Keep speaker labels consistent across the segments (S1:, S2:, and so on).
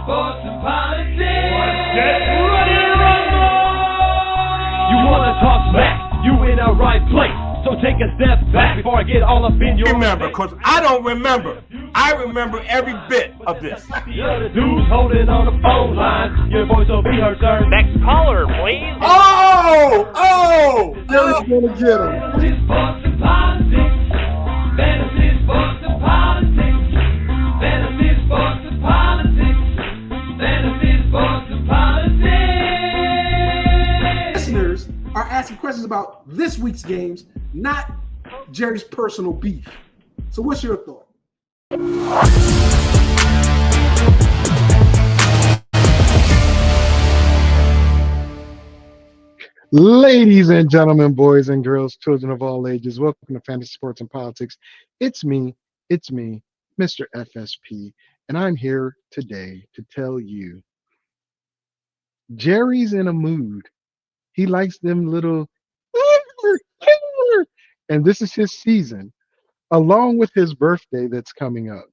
S1: sports, and politics. Get ready to rumble! You wanna talk smack? You in the right place. So take a step back before I get all up in your
S2: remember, because I don't remember. I remember every bit of this.
S1: The other dudes holding on the phone line. Your voice will be heard, sir.
S3: Next caller, please.
S2: Oh!
S4: Jerry's gonna get him.
S1: Fantasy, sports, and politics. Fantasy, sports, and politics. Fantasy, sports, and politics. Fantasy, sports, and politics.
S4: Listeners are asking questions about this week's games, not Jerry's personal beef. So what's your thought?
S5: Ladies and gentlemen, boys and girls, children of all ages, welcome to Fantasy Sports and Politics. It's me, Mr. FSP, and I'm here today to tell you Jerry's in a mood. He likes them little, and this is his season, along with his birthday that's coming up.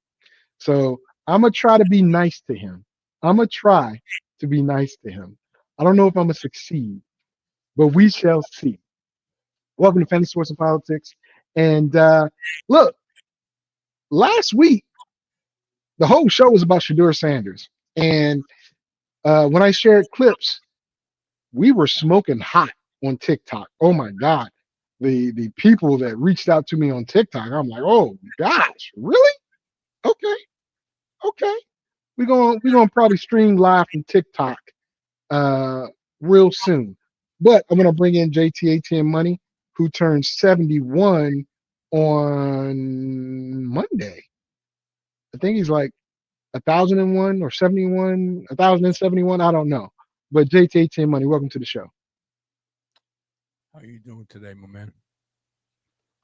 S5: So I'm going to try to be nice to him. I don't know if I'm going to succeed, but we shall see. Welcome to Fantasy Sports and Politics. And look, last week, the whole show was about Shedeur Sanders. And when I shared clips, we were smoking hot on TikTok. Oh, my God. The people that reached out to me on TikTok, I'm like, oh, gosh, really? Okay. We're gonna probably stream live from TikTok real soon. But I'm going to bring in JT Money, who turns 71 on Monday. I think he's like 1,001 or 71, 1,071. I don't know. But JT Money, welcome to the show.
S6: How are you doing today, my man?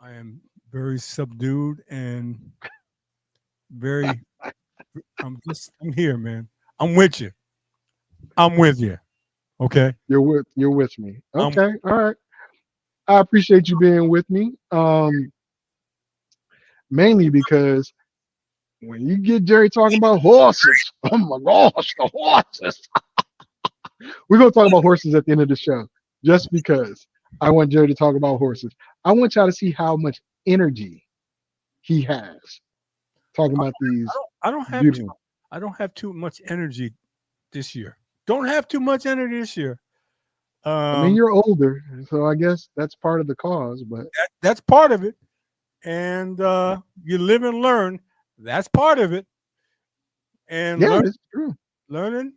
S6: I am very subdued and I'm here, man. I'm with you. Okay.
S5: You're with me. Okay. All right. I appreciate you being with me. Mainly because when you get Jerry talking about horses, oh my gosh, the horses. We're gonna talk about horses at the end of the show, just because I want Jerry to talk about horses. I want y'all to see how much energy he has talking about these.
S6: I don't have too much energy this year. Don't have too much energy this year.
S5: I mean, you're older, so I guess that's part of the cause. But
S6: that's part of it, and you live and learn. That's part of it. And
S5: yeah, it's true.
S6: Learning.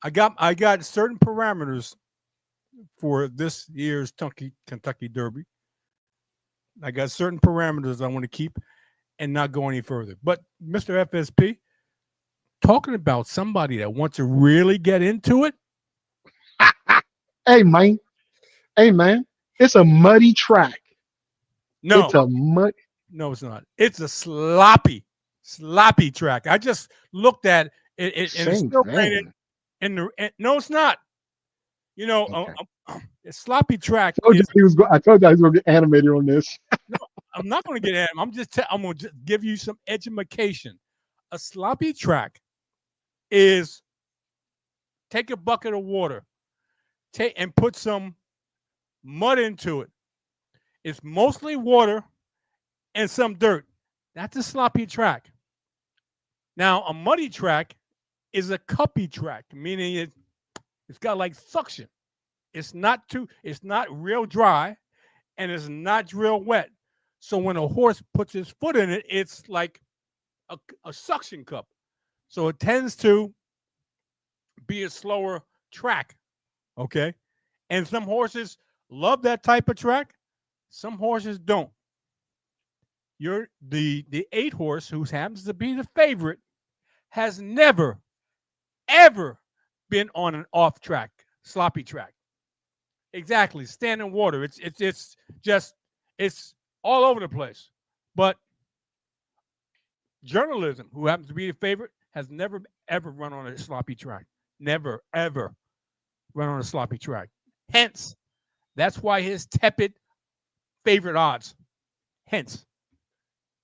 S6: I got certain parameters for this year's Kentucky Derby. I got certain parameters I want to keep and not go any further. But Mr. FSP, talking about somebody that wants to really get into it.
S5: Hey, man. It's a muddy track.
S6: No.
S5: No,
S6: it's not. It's a sloppy track. I just looked at it and it's still raining. No, it's not. You know, okay. A sloppy track.
S5: I told you he was going to get animated on this.
S6: No, I'm not going to get animated. I'm going to give you some education. A sloppy track is take a bucket of water, and put some mud into it. It's mostly water and some dirt. That's a sloppy track. Now, a muddy track is a cuppy track, meaning it's got like suction. It's not real dry, and it's not real wet. So when a horse puts his foot in it, it's like a suction cup. So it tends to be a slower track, okay? And some horses love that type of track. Some horses don't. The 8 horse, who happens to be the favorite, has never, ever been on an off track, sloppy track. Exactly, standing water. It's all over the place. But journalism, who happens to be the favorite, has never ever run on a sloppy track. Never ever run on a sloppy track. Hence, that's why his tepid favorite odds. Hence.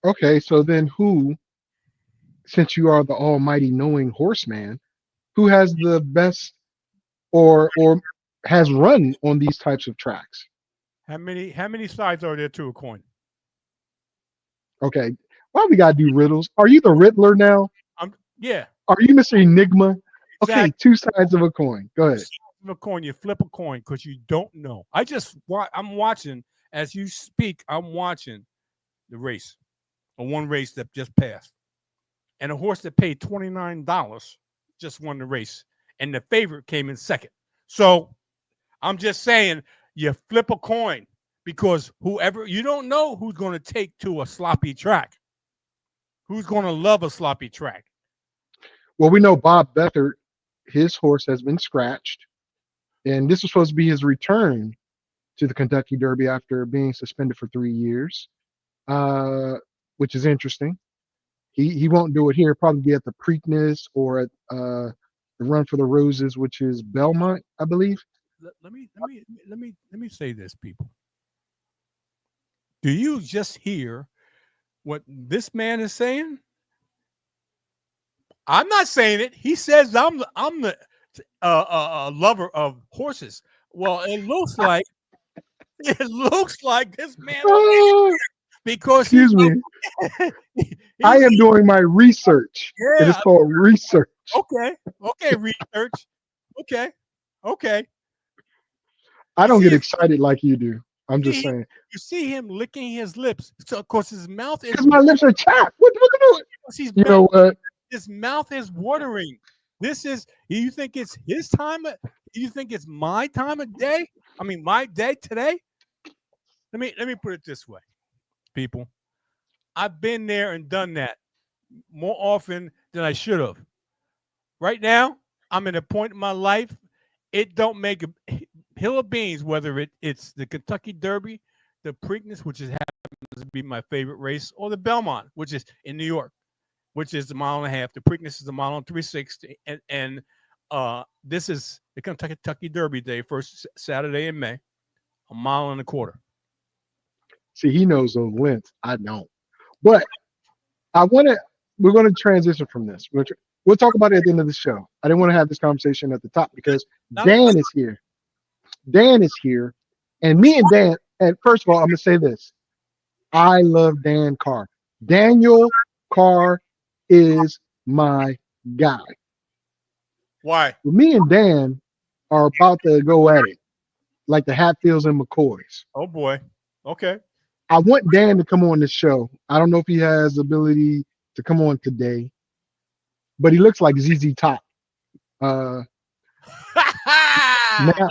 S5: Okay, so then who since you are the almighty knowing horseman, who has the best or has run on these types of tracks?
S6: How many sides are there to a coin?
S5: Okay. Why we gotta do riddles? Are you the Riddler now?
S6: Yeah,
S5: Are you Mr. Enigma? Okay,
S6: exactly.
S5: two sides of a coin. Go ahead.
S6: A coin, you flip a coin because you don't know. I'm watching as you speak. I'm watching the race, or one race that just passed, and a horse that paid $29 just won the race, and the favorite came in second. So I'm just saying, you flip a coin because whoever you don't know who's going to take to a sloppy track, who's going to love a sloppy track.
S5: Well, we know Bob Beathard, his horse has been scratched, and this was supposed to be his return to the Kentucky Derby after being suspended for 3 years, which is interesting. He won't do it here. Probably be at the Preakness or at the Run for the Roses, which is Belmont, I believe.
S6: Let me say this, people. Do you just hear what this man is saying? I'm not saying it. He says I'm the lover of horses. Well, it looks like this man because
S5: Excuse me. I am doing my research.
S6: Yeah,
S5: it is called research.
S6: Okay, research. Okay.
S5: I don't get excited like you do. I'm just saying.
S6: You see him licking his lips. So of course his mouth is.
S5: Because my lips are chapped. What
S6: He's
S5: you know what?
S6: His mouth is watering. This is. You think it's his time? You think it's my time of day? I mean, my day today. Let me put it this way, people. I've been there and done that more often than I should have. Right now, I'm at a point in my life. It don't make a hill of beans whether it's the Kentucky Derby, the Preakness, which happens to be my favorite race, or the Belmont, which is in New York, which is a mile and a half. The Preakness is a mile and 360, and this is the Kentucky Derby day, first Saturday in May, a mile and a quarter.
S5: See, he knows those lengths. I don't. But we're going to transition from this. We'll talk about it at the end of the show. I didn't want to have this conversation at the top because Dan is here. Dan is here. And me and Dan, and first of all, I'm going to say this. I love Dan Carr. Daniel Carr is my guy.
S6: Why?
S5: Me and Dan are about to go at it like the Hatfields and McCoys.
S6: Oh, boy. Okay.
S5: I want Dan to come on the show. I don't know if he has the ability to come on today, but he looks like ZZ Top.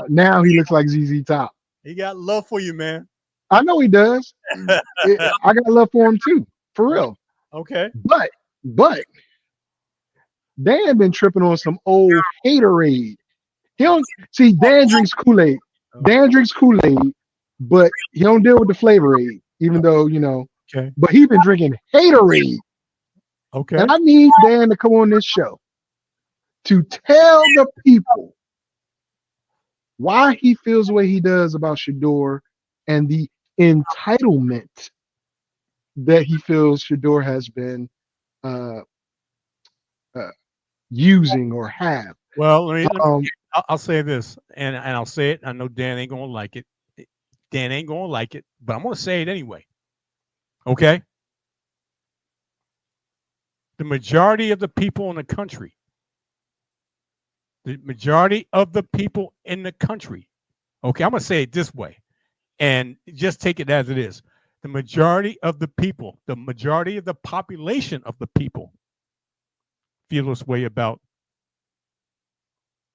S5: Now he looks like ZZ Top.
S6: He got love for you, man.
S5: I know he does. I got love for him too, for real.
S6: Okay.
S5: But Dan been tripping on some old haterade. He don't see Dan drinks Kool-Aid. Dan drinks Kool-Aid, but he don't deal with the flavor aid, even though,
S6: Okay.
S5: But he been drinking haterade.
S6: Okay.
S5: And I need Dan to come on this show to tell the people why he feels the way he does about Shedeur and the entitlement that he feels Shedeur has been using or have.
S6: Well, I'll say this, and I'll say it. I know Dan ain't gonna like it. Dan ain't gonna like it, but I'm gonna say it anyway. Okay. The majority of the people in the country, okay, I'm gonna say it this way, and just take it as it is. The majority of the people, the majority of the population of the people, feel this way about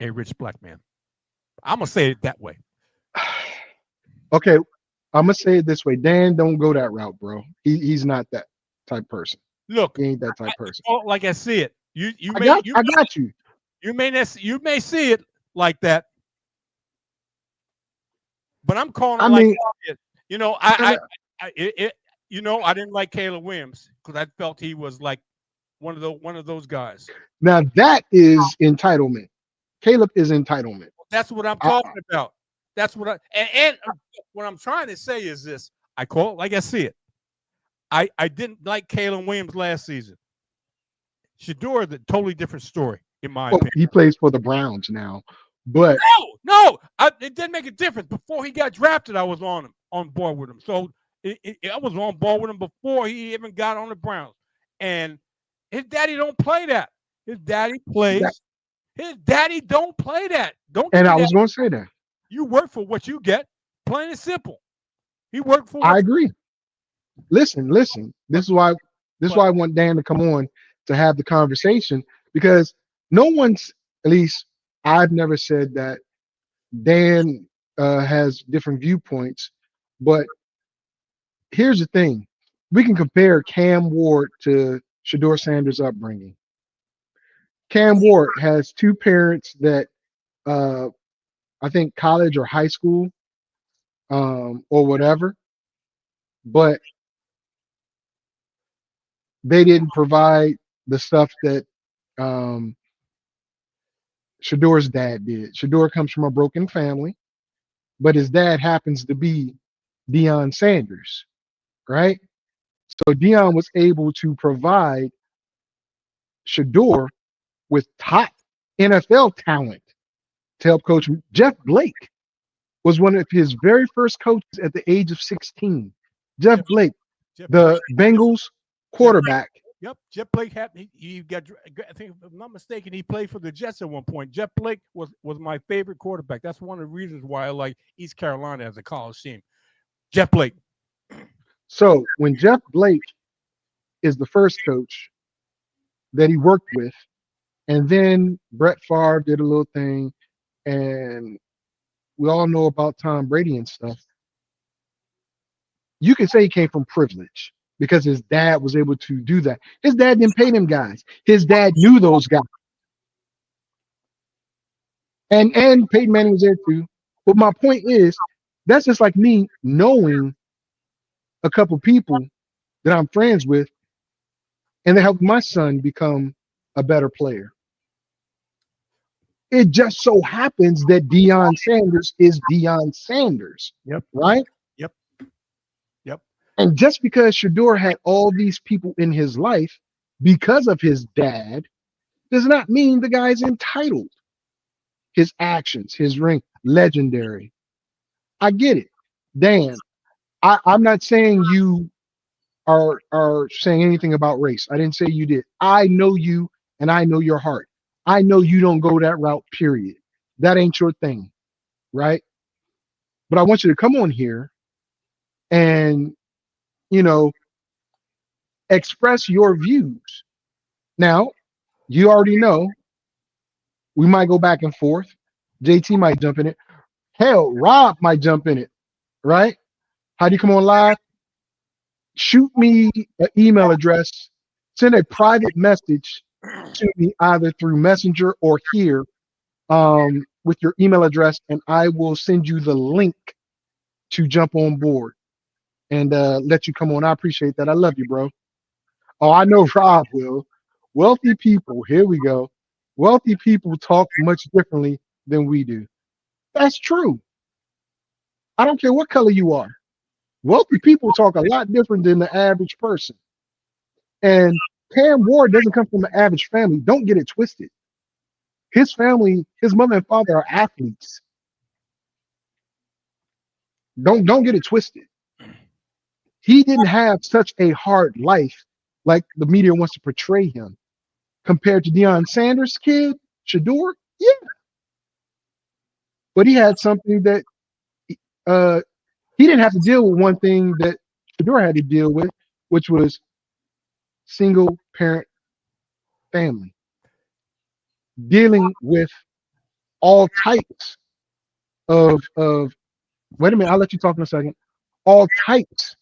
S6: a rich black man. I'm gonna say it that way.
S5: Okay, I'm gonna say it this way. Dan, don't go that route, bro. He's not that type person.
S6: Look,
S5: he ain't that type person.
S6: Like I see it. I got
S5: you.
S6: You may see it like that, but I'm calling it. I didn't like Caleb Williams because I felt he was like one of those guys.
S5: Now that is entitlement. Caleb is entitlement.
S6: That's what I'm talking about. That's what what I'm trying to say is this. I call it like I see it. I didn't like Caleb Williams last season. Shedeur is a totally different story, in my
S5: Well,
S6: opinion.
S5: he plays for the Browns now, but
S6: No, it didn't make a difference. Before he got drafted, I was on board with him. So I was on board with him before he even got on the Browns. And his daddy don't play that. His daddy plays. His daddy don't play that. Don't give
S5: and
S6: me
S5: I
S6: that.
S5: was going to say that.
S6: You work for what you get. Plain and simple. He worked for.
S5: I agree. Listen. This is why I want Dan to come on to have the conversation, because no one's, at least I've never said that Dan has different viewpoints, but here's the thing: we can compare Cam Ward to Shedeur Sanders' upbringing. Cam Ward has two parents that I think college or high school or whatever, but they didn't provide the stuff that um, Shadeur's dad did. Shedeur comes from a broken family, but his dad happens to be Deion Sanders, right? So Deion was able to provide Shedeur with top NFL talent to help coach him. Jeff Blake was one of his very first coaches at the age of 16. Jeff Blake, the Bengals quarterback.
S6: Yep, Jeff Blake had he got. I think if I'm not mistaken, he played for the Jets at one point. Jeff Blake was my favorite quarterback. That's one of the reasons why I like East Carolina as a college team. Jeff Blake.
S5: So when Jeff Blake is the first coach that he worked with, and then Brett Favre did a little thing, and we all know about Tom Brady and stuff. You can say he came from privilege because his dad was able to do that. His dad didn't pay them guys. His dad knew those guys. And Peyton Manning was there too. But my point is, that's just like me knowing a couple people that I'm friends with, and they helped my son become a better player. It just so happens that Deion Sanders is Deion Sanders.
S6: Yep.
S5: Right?
S6: Yep.
S5: And just because Shedeur had all these people in his life because of his dad does not mean the guy's entitled. His actions, his ring, legendary. I get it. Dan, I'm not saying you are saying anything about race. I didn't say you did. I know you and I know your heart. I know you don't go that route, period. That ain't your thing, right? But I want you to come on here and, express your views. Now, you already know we might go back and forth. JT might jump in it. Hell, Rob might jump in it, right? How do you come on live? Shoot me an email address. Send a private message to me either through Messenger or here with your email address, and I will send you the link to jump on board and let you come on. I appreciate that. I love you, bro. Oh, I know Rob will. Wealthy people, here we go. Wealthy people talk much differently than we do. That's true. I don't care what color you are. Wealthy people talk a lot different than the average person. And Cam Ward doesn't come from an average family. Don't get it twisted. His family, his mother and father are athletes. Don't get it twisted. He didn't have such a hard life like the media wants to portray him. Compared to Deion Sanders' kid, Shedeur, yeah. But he had something that he didn't have to deal with one thing that Shedeur had to deal with, which was single parent family. Dealing with all types of wait a minute, I'll let you talk in a second. All types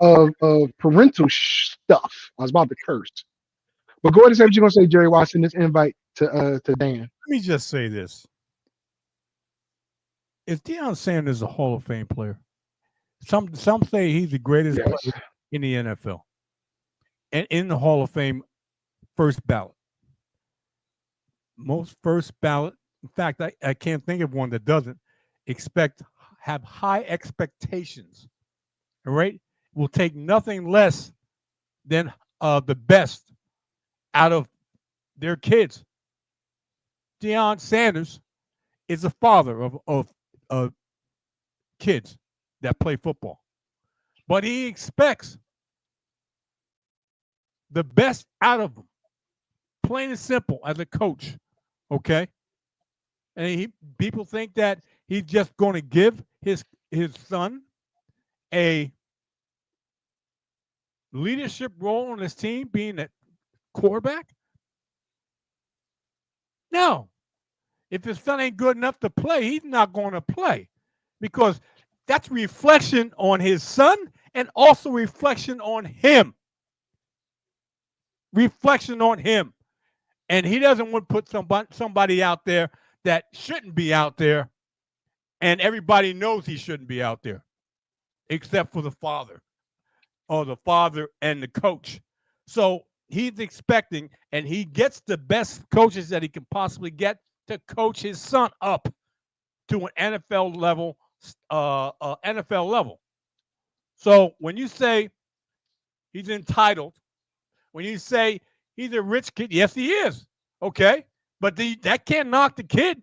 S5: of parental stuff. I was about to curse. But go ahead and say what you're gonna say, Jerry, while I send this invite to Dan.
S6: Let me just say this. Is Deion Sanders a Hall of Fame player? Some say he's the greatest player in the NFL. And in the Hall of Fame first ballot. Most first ballot. In fact, I can't think of one that doesn't have high expectations. All right? Will take nothing less than the best out of their kids. Shedeur Sanders is a father of kids that play football, but he expects the best out of them, plain and simple, as a coach. Okay, and people think that he's just going to give his son a leadership role on his team, being a quarterback. No, if his son ain't good enough to play, he's not going to play, because that's reflection on his son and also reflection on him. Reflection on him. And he doesn't want to put somebody out there that shouldn't be out there, and everybody knows he shouldn't be out there, except for the father, or the father and the coach. So he's expecting, and he gets the best coaches that he can possibly get to coach his son up to an NFL level. NFL level. So when you say he's entitled, when you say he's a rich kid, yes, he is. Okay, but that can't knock the kid.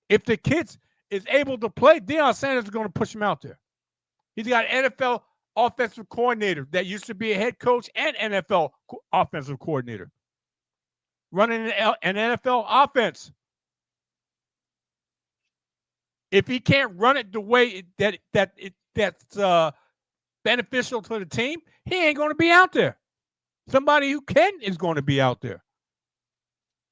S6: If the kid is able to play, Shedeur Sanders is going to push him out there. He's got an NFL offensive coordinator that used to be a head coach and NFL offensive coordinator running an NFL offense. If he can't run it the way that's beneficial to the team, he ain't going to be out there. Somebody who can is going to be out there.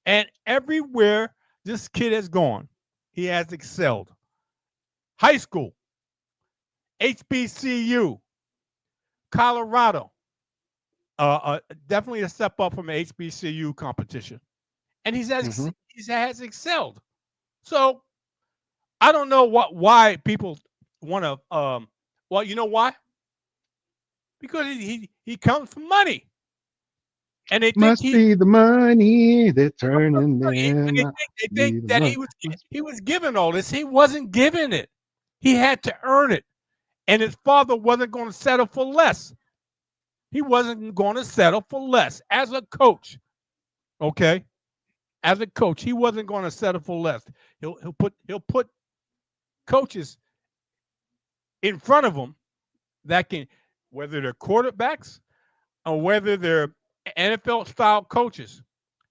S6: And everywhere this kid has gone, he has excelled. High school, HBCU, Colorado, definitely a step up from an HBCU competition, and he has excelled. So I don't know why people want to. Well, you know why? Because he comes from money, and they think
S5: Must be the money they're turning them.
S6: they think that he was given all this. He wasn't given it. He had to earn it, and his father wasn't going to settle for less. He wasn't going to settle for less as a coach. Okay, as a coach, he wasn't going to settle for less. He'll put coaches in front of him that can, whether they're quarterbacks or whether they're NFL style coaches,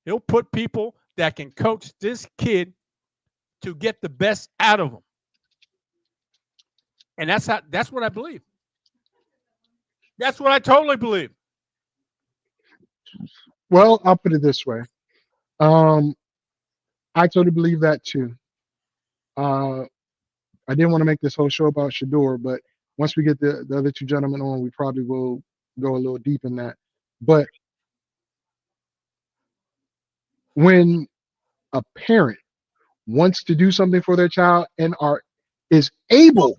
S6: he'll put people that can coach this kid to get the best out of him. And that's what I believe. That's what I totally believe.
S5: Well, I'll put it this way. I totally believe that too. I didn't want to make this whole show about Shedeur, but once we get the other two gentlemen on, we probably will go a little deep in that. But when a parent wants to do something for their child and is able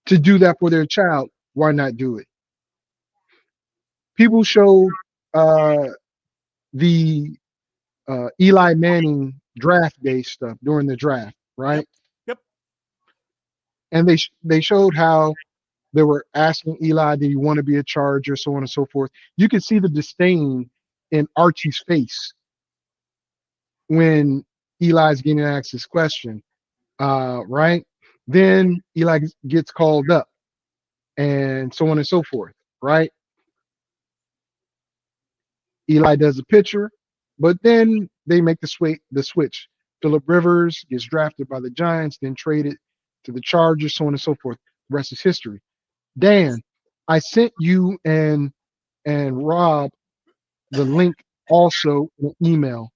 S5: to do that for their child, why not do it? People showed the Eli Manning draft day stuff during the draft, right?
S6: Yep.
S5: And they showed how they were asking Eli, did he want to be a Charger, so on and so forth. You could see the disdain in Archie's face when Eli's getting asked this question, right? Then Eli gets called up and so on and so forth, right? Eli does a picture, but then they make the switch. Phillip Rivers gets drafted by the Giants, then traded to the Chargers, so on and so forth. The rest is history. Dan, I sent you and Rob the link also in an email.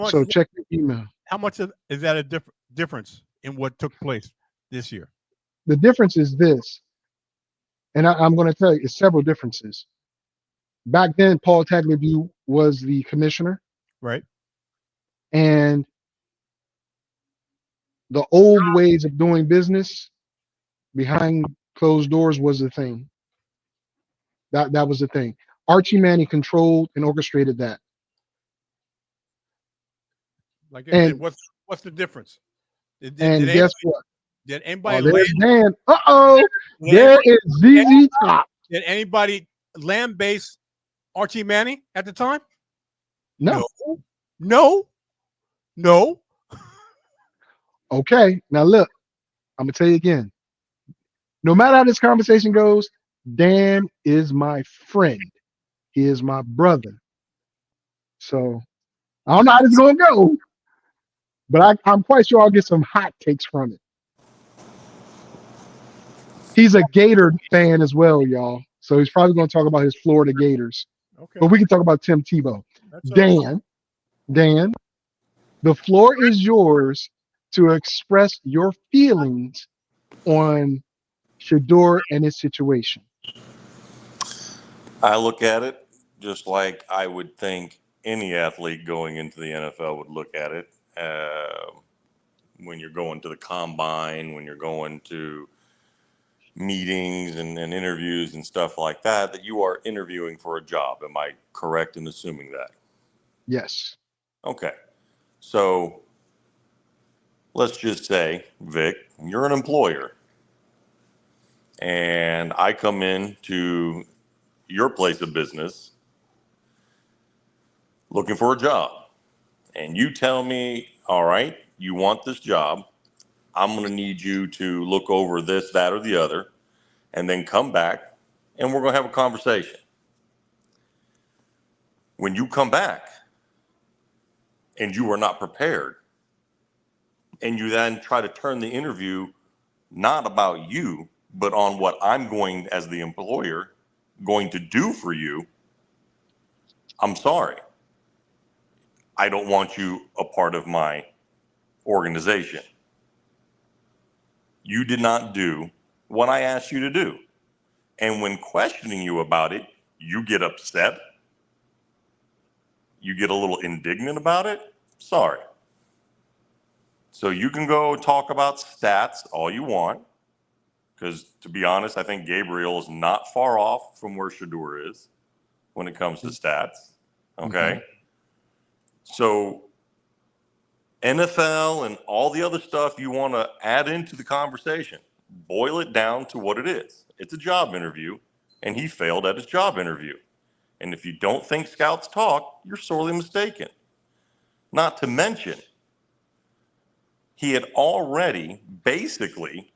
S5: So check your email.
S6: How much is that a difference in what took place this year?
S5: The difference is this, and I'm going to tell you, it's several differences. Back then, Paul Tagliabue was the commissioner.
S6: Right.
S5: And the old ways of doing business behind closed doors was the thing. That was the thing. Archie Manning controlled and orchestrated that.
S6: Like, and what's the difference?
S5: Guess what?
S6: Did anybody?
S5: There's Dan. There is ZZ Top.
S6: Did anybody land base Archie Manning at the time?
S5: No.
S6: No.
S5: Okay, now look, I'm gonna tell you again. No matter how this conversation goes, Dan is my friend. He is my brother. So I don't know how this is gonna go, but I'm quite sure I'll get some hot takes from it. He's a Gator fan as well, y'all. So he's probably gonna talk about his Florida Gators.
S6: Okay.
S5: But we can talk about Tim Tebow.
S6: That's all right.
S5: Dan, the floor is yours to express your feelings on Shedeur and his situation.
S3: I look at it just like I would think any athlete going into the NFL would look at it. When you're going to the combine, when you're going to meetings and interviews and stuff like that, that you are interviewing for a job. Am I correct in assuming that?
S5: Yes.
S3: Okay. So let's just say, Vic, you're an employer. And I come in to your place of business looking for a job. And you tell me, all right, you want this job. I'm going to need you to look over this, that, or the other, and then come back and we're going to have a conversation. When you come back and you are not prepared, and you then try to turn the interview not about you, but on what I'm going, as the employer, going to do for you, I'm sorry. I don't want you a part of my organization. You did not do what I asked you to do. And when questioning you about it, you get upset. You get a little indignant about it. Sorry. So you can go talk about stats all you want, because to be honest, I think Gabriel is not far off from where Shedeur is when it comes to stats. Okay. Mm-hmm. So NFL and all the other stuff you want to add into the conversation, boil it down to what it is. It's a job interview, and he failed at his job interview. And if you don't think scouts talk, you're sorely mistaken. Not to mention, he had already basically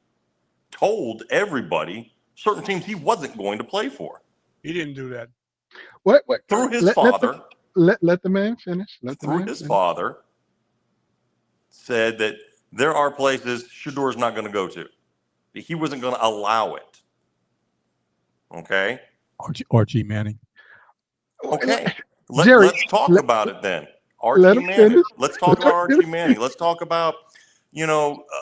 S3: told everybody certain teams he wasn't going to play for.
S6: He didn't do that.
S5: What?
S3: Through his father.
S5: Let the man finish.
S3: Through his father said that there are places Shedeur's not going to go to. He wasn't going to allow it. Okay?
S6: Archie Manning.
S3: Okay.
S5: Jerry,
S3: let's talk about it then. Archie Manning. Let's talk about Archie Manning. Let's talk about,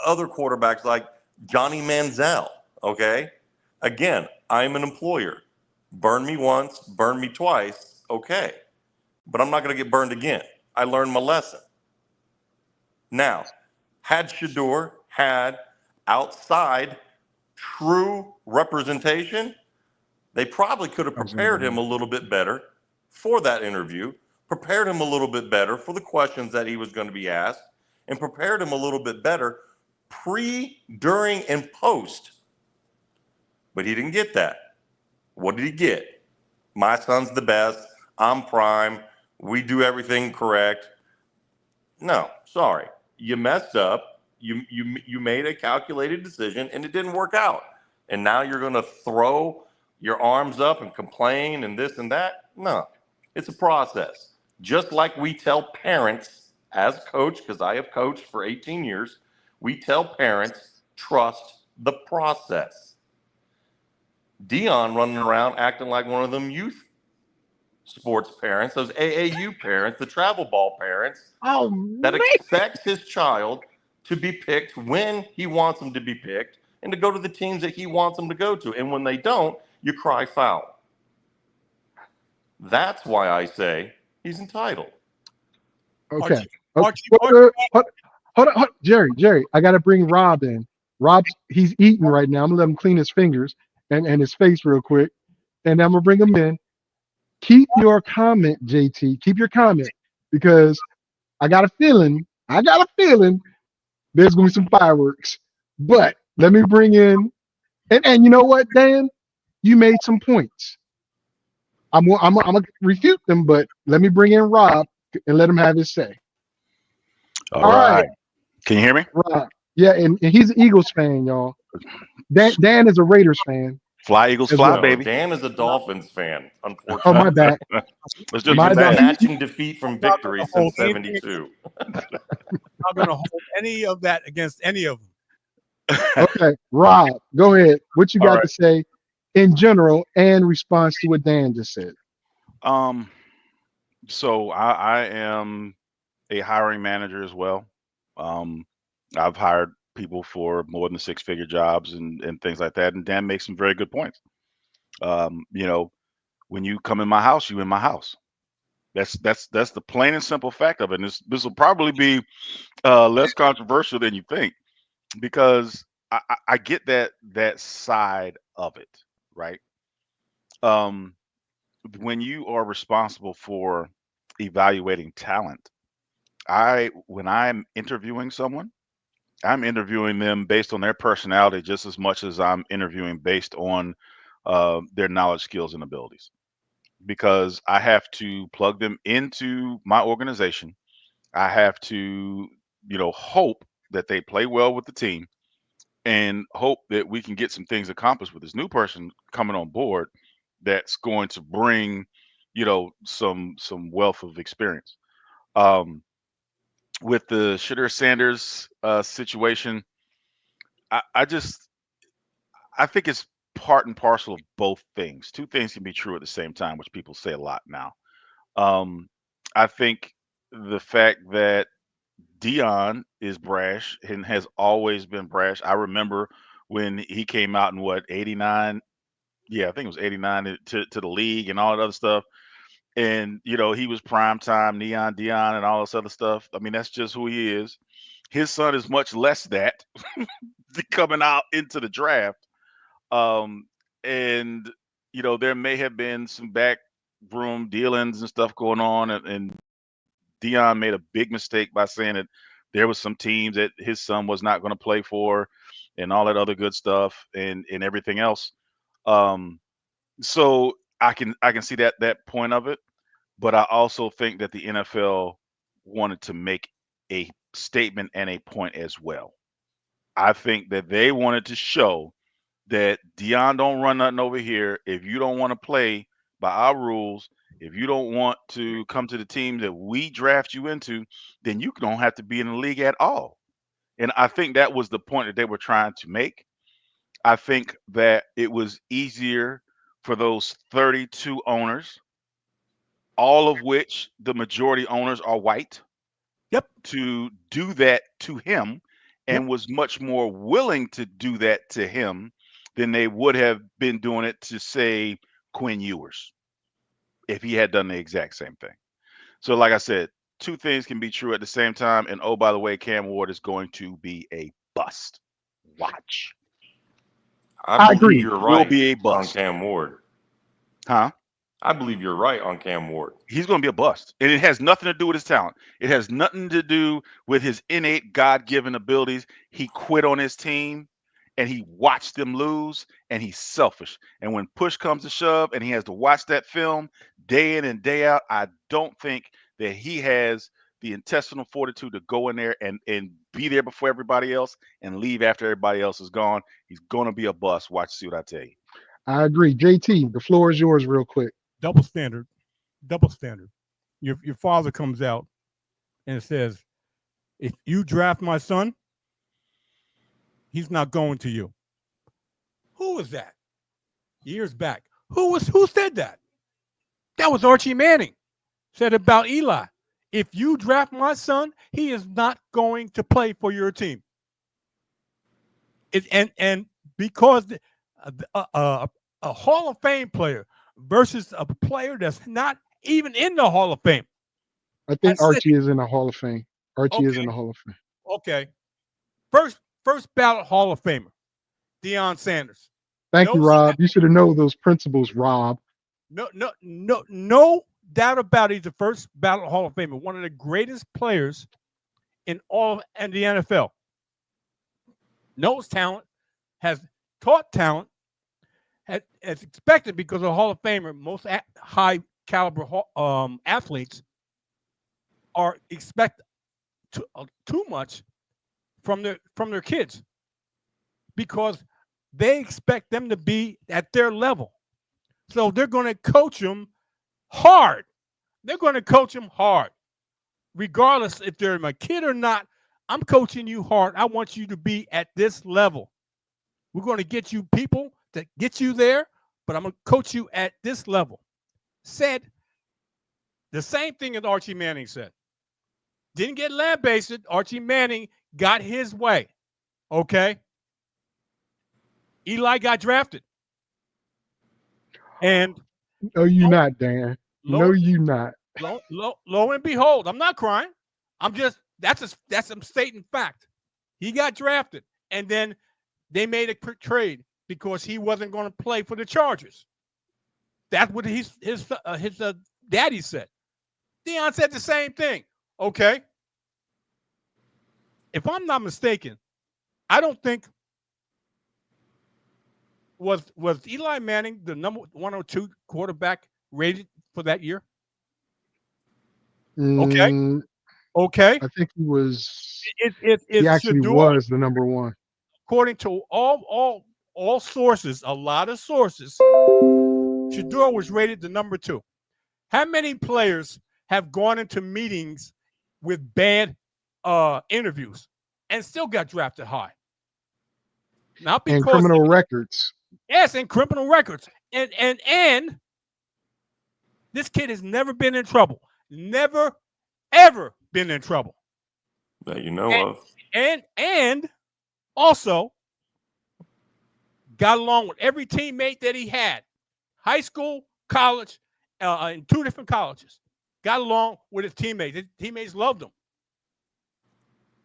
S3: other quarterbacks like Johnny Manziel. Okay? Again, I'm an employer. Burn me once, burn me twice. Okay. But I'm not going to get burned again. I learned my lesson. Now, had Shedeur had outside true representation, they probably could have prepared him a little bit better for that interview, prepared him a little bit better for the questions that he was going to be asked, and prepared him a little bit better pre, during, and post. But he didn't get that. What did he get? My son's the best. I'm prime. We do everything correct. No, sorry. You messed up. You made a calculated decision, and it didn't work out. And now you're going to throw your arms up and complain and this and that? No, it's a process. Just like we tell parents as coach, because I have coached for 18 years, we tell parents, trust the process. Dion running around acting like one of them youth sports parents, those AAU parents, the travel ball parents, that expects his child to be picked when he wants them to be picked and to go to the teams that he wants them to go to. And when they don't, you cry foul. That's why I say he's entitled.
S5: Okay. Hold on, Jerry. I got to bring Rob in. He's eating right now. I'm gonna let him clean his fingers and his face real quick, and I'm gonna bring him in. Keep your comment, JT. Keep your comment, because I got a feeling there's gonna be some fireworks. But let me bring in, and you know what, Dan, you made some points. I'm gonna refute them, but let me bring in Rob, and let him have his say.
S7: All right. Can you hear me?
S5: Right. Yeah, and he's an Eagles fan, y'all. Dan is a Raiders fan.
S7: Fly Eagles
S5: as
S7: fly,
S5: well.
S7: baby.
S3: Dan is a Dolphins fan,
S5: Oh,
S3: unfortunately.
S5: my bad.
S7: Let's just
S3: We
S5: My
S3: use
S5: bad.
S3: matching defeat from
S6: I'm not
S3: victory
S6: gonna hold
S3: since
S6: anything
S3: '72.
S6: I'm not going to hold any of that against any of them.
S5: Okay, Rob, go ahead. What you
S7: All
S5: got
S7: right.
S5: to say in general and response to what Dan just said?
S7: So I am a hiring manager as well. Um, I've hired people for more than six-figure jobs and things like that. And Dan makes some very good points. You know, when you come in my house, you in my house. That's the plain and simple fact of it. And this will probably be less controversial than you think, because I get that side of it, right? Um, when you are responsible for evaluating talent, when I'm interviewing someone, I'm interviewing them based on their personality just as much as I'm interviewing based on their knowledge, skills, and abilities. Because I have to plug them into my organization. I have to, hope that they play well with the team and hope that we can get some things accomplished with this new person coming on board that's going to bring, some wealth of experience. Um, with the Shedeur Sanders situation, I just I think it's part and parcel of both things. Two things can be true at the same time, which people say a lot now. Um, I think the fact that Dion is brash and has always been brash. I remember when he came out in what, 89? Yeah, I think it was 89 to the league and all that other stuff. And he was prime time Neon Dion and all this other stuff. I mean, that's just who he is. His son is much less that coming out into the draft. Um, and there may have been some backroom dealings and stuff going on, and Dion made a big mistake by saying that there was some teams that his son was not going to play for, and all that other good stuff, and everything else. Um, so I can see that point of it, but I also think that the NFL wanted to make a statement and a point as well. I think that they wanted to show that Dion don't run nothing over here. If you don't want to play by our rules, if you don't want to come to the team that we draft you into, then you don't have to be in the league at all. And I think that was the point that they were trying to make. I think that it was easier for those 32 owners, all of which the majority owners are white,
S6: Yep.
S7: to do that to him, and
S6: Yep.
S7: was much more willing to do that to him than they would have been doing it to, say, Quinn Ewers, if he had done the exact same thing. So, like I said, two things can be true at the same time. And oh, by the way, Cam Ward is going to be a bust. Watch.
S5: I
S3: I believe
S5: agree.
S3: you're
S7: Will
S3: right
S7: be a
S3: on
S7: bust.
S3: Cam Ward.
S7: Huh?
S3: I believe you're right on Cam Ward.
S7: He's going to be a bust. And it has nothing to do with his talent. It has nothing to do with his innate God-given abilities. He quit on his team and he watched them lose, and he's selfish. And when push comes to shove and he has to watch that film day in and day out, I don't think that he has the intestinal fortitude to go in there and be there before everybody else and leave after everybody else is gone. He's going to be a bust. Watch, see what I tell you.
S5: I agree. JT, the floor is yours, real quick.
S6: Double standard. Double standard. Your father comes out and says, if you draft my son, he's not going to you. Who was that? Years back. Who said that? That was Archie Manning. Said about Eli. If you draft my son, he is not going to play for your team. And because a Hall of Fame player versus a player that's not even in the Hall of Fame.
S5: I think Archie is in the Hall of Fame. Archie is in the Hall of Fame.
S6: Okay. First ballot Hall of Famer, Deion Sanders.
S5: Thank you, Rob. You should have known those principles, Rob.
S6: No doubt about it. He's the first ballot Hall of Famer, one of the greatest players in all and the NFL. Knows talent, has taught talent, has expected, because of Hall of Famer, most high caliber athletes are expect too much from their kids, because they expect them to be at their level. So they're going to coach them hard. They're going to coach them hard, regardless if they're my kid or not. I'm coaching you hard. I want you to be at this level. We're going to get you people to get you there, but I'm going to coach you at this level. Said the same thing as Archie Manning said. Didn't get lambasted. Archie Manning got his way. Okay? Eli got drafted. And
S5: no, you not, Dan. No, you not.
S6: Lo and behold, I'm not crying. That's a stating fact. He got drafted, and then they made a trade because he wasn't going to play for the Chargers. That's what his daddy said. Deion said the same thing. Okay. If I'm not mistaken, I don't think was Eli Manning the number 102 quarterback rated for that year? Okay. Okay.
S5: I think he was.
S6: He
S5: actually
S6: Shedeur,
S5: was the number one.
S6: According to all sources, a lot of sources, Shedeur was rated the number 2. How many players have gone into meetings with bad interviews and still got drafted high? Not because
S5: and criminal records.
S6: Yes, and criminal records. And this kid has never been in trouble. Never, ever been in trouble.
S3: That you know of.
S6: And also got along with every teammate that he had. High school, college, in 2 different colleges. Got along with his teammates. His teammates loved him.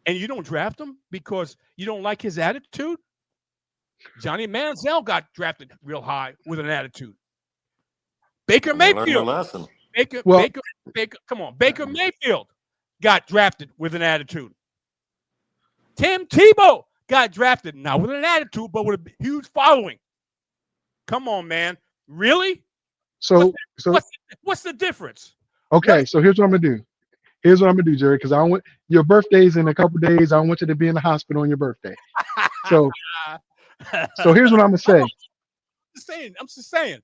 S6: And you don't draft him because you don't like his attitude? Johnny Manziel got drafted real high with an attitude. Baker Mayfield. Baker Mayfield got drafted with an attitude. Tim Tebow got drafted not with an attitude, but with a huge following. Come on, man. Really?
S5: What's
S6: the difference?
S5: Okay, so here's what I'm gonna do. Here's what I'm gonna do, Jerry, because I want your birthday's in a couple days. I don't want you to be in the hospital on your birthday. So here's what I'm gonna say.
S6: I'm just saying.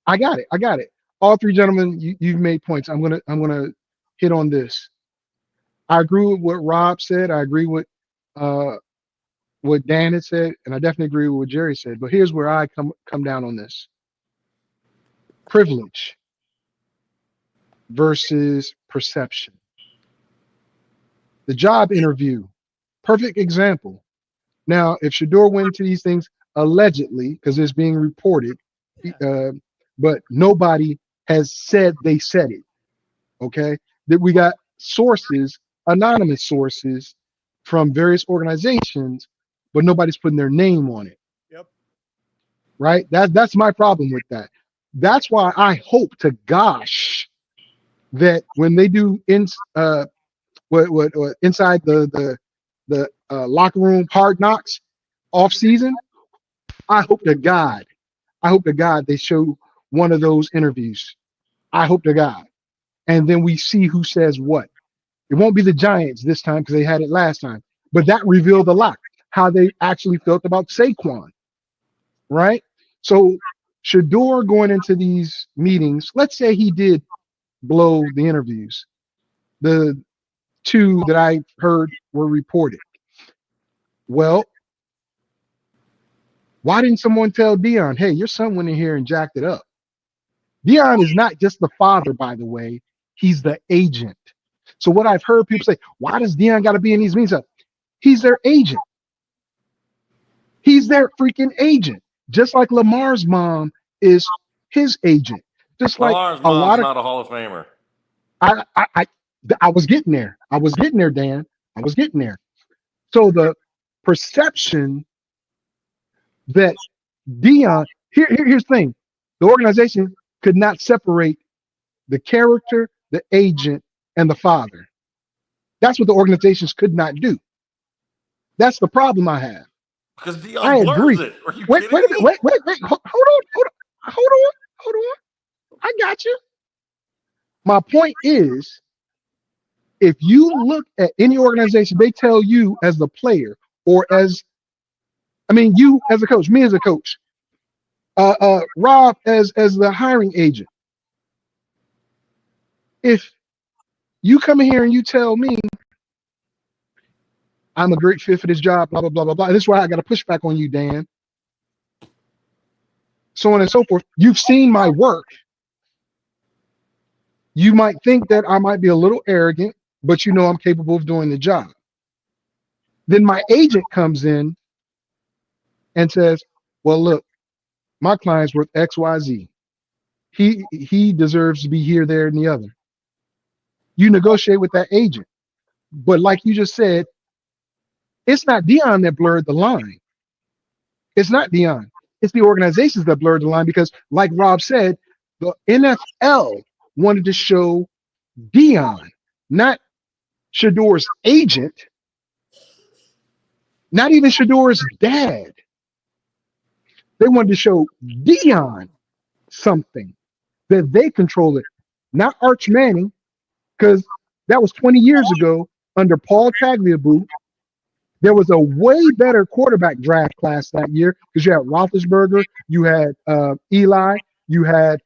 S5: I got it. All 3 gentlemen, you've made points. I'm gonna hit on this. I agree with what Rob said. I agree with what Dan had said, and I definitely agree with what Jerry said. But here's where I come down on this: privilege versus perception. The job interview, perfect example. Now, if Shedeur went into these things allegedly, because it's being reported, but nobody has said they said it. Okay, that we got sources, anonymous sources from various organizations, but nobody's putting their name on it.
S6: Yep.
S5: Right. That's my problem with that. That's why I hope to gosh that when they do inside the locker room hard knocks off season, I hope to God they show one of those interviews. I hope to God. And then we see who says what. It won't be the Giants this time because they had it last time, but that revealed a lot, how they actually felt about Saquon, right? So Shedeur going into these meetings, let's say he did blow the interviews. The 2 that I heard were reported. Well, why didn't someone tell Deion, hey, your son went in here and jacked it up? Deion is not just the father, by the way. He's the agent. So what I've heard people say, why does Deion got to be in these meetings? He's their agent. He's their freaking agent. Just like Lamar's mom is his agent. Just like
S3: Lamar's mom's not a Hall of Famer.
S5: I was getting there. Dan. I was getting there. So the perception that Deion, here's the thing. The organization could not separate the character, the agent, and the father. That's what the organizations could not do. That's the problem I have.
S3: Because Deion blurs it. Are you
S5: wait a minute. Wait. Hold on. I got you. My point is if you look at any organization, they tell you as the player or you as a coach, me as a coach, Rob as the hiring agent. If you come in here and you tell me I'm a great fit for this job, blah, blah, blah, blah, blah. This is why I got to push back on you, Dan. So on and so forth. You've seen my work. You might think that I might be a little arrogant, but you know I'm capable of doing the job. Then my agent comes in and says, well, look, my client's worth XYZ. He deserves to be here, there, and the other. You negotiate with that agent. But like you just said, it's not Dion that blurred the line. It's not Dion. It's the organizations that blurred the line because, like Rob said, the NFL wanted to show Dion, not Shedeur's agent, not even Shedeur's dad. They wanted to show Dion something that they control it, not Arch Manning, because that was 20 years ago under Paul Tagliabue. There was a way better quarterback draft class that year because you had Roethlisberger, you had Eli, you had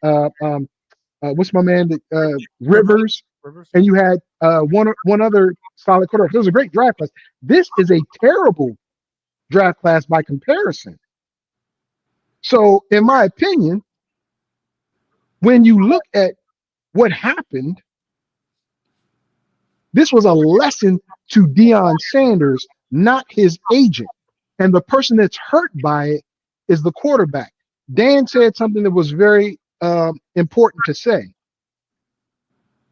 S5: what's my man, Rivers, and you had one other solid quarterback. It was a great draft class. This is a terrible draft class by comparison. So, in my opinion, when you look at what happened, this was a lesson to Deion Sanders, not his agent. And the person that's hurt by it is the quarterback. Dan said something that was very important to say.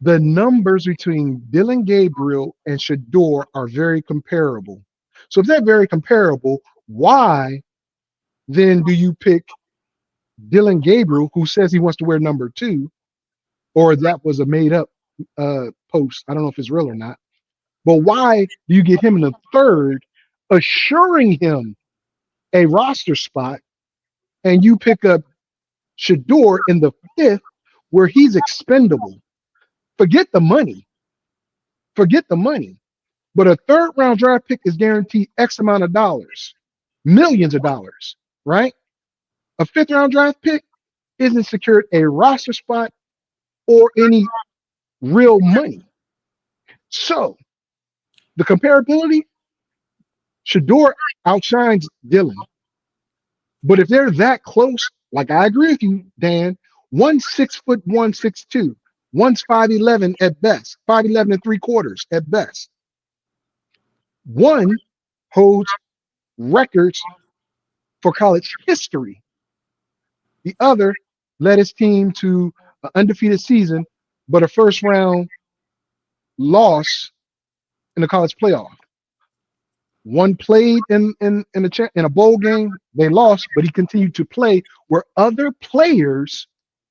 S5: The numbers between Dillon Gabriel and Shedeur are very comparable. So if they're very comparable, why then do you pick Dillon Gabriel, who says he wants to wear number 2, or that was a made up post? I don't know if it's real or not. But why do you get him in the 3rd, assuring him a roster spot, and you pick up Shedeur in the 5th, where he's expendable? Forget the money. Forget the money. But a 3rd round draft pick is guaranteed X amount of dollars, millions of dollars, right? A 5th round draft pick isn't secured a roster spot or any real money. So the comparability, Shedeur outshines Dillon. But if they're that close, like I agree with you, Dan, one's 6'1", 6'2", one's 5'11" at best, 5'11 3/4 at best. One holds records for college history. The other led his team to an undefeated season, but a 1st round loss in the college playoff. One played in a bowl game, they lost, but he continued to play where other players,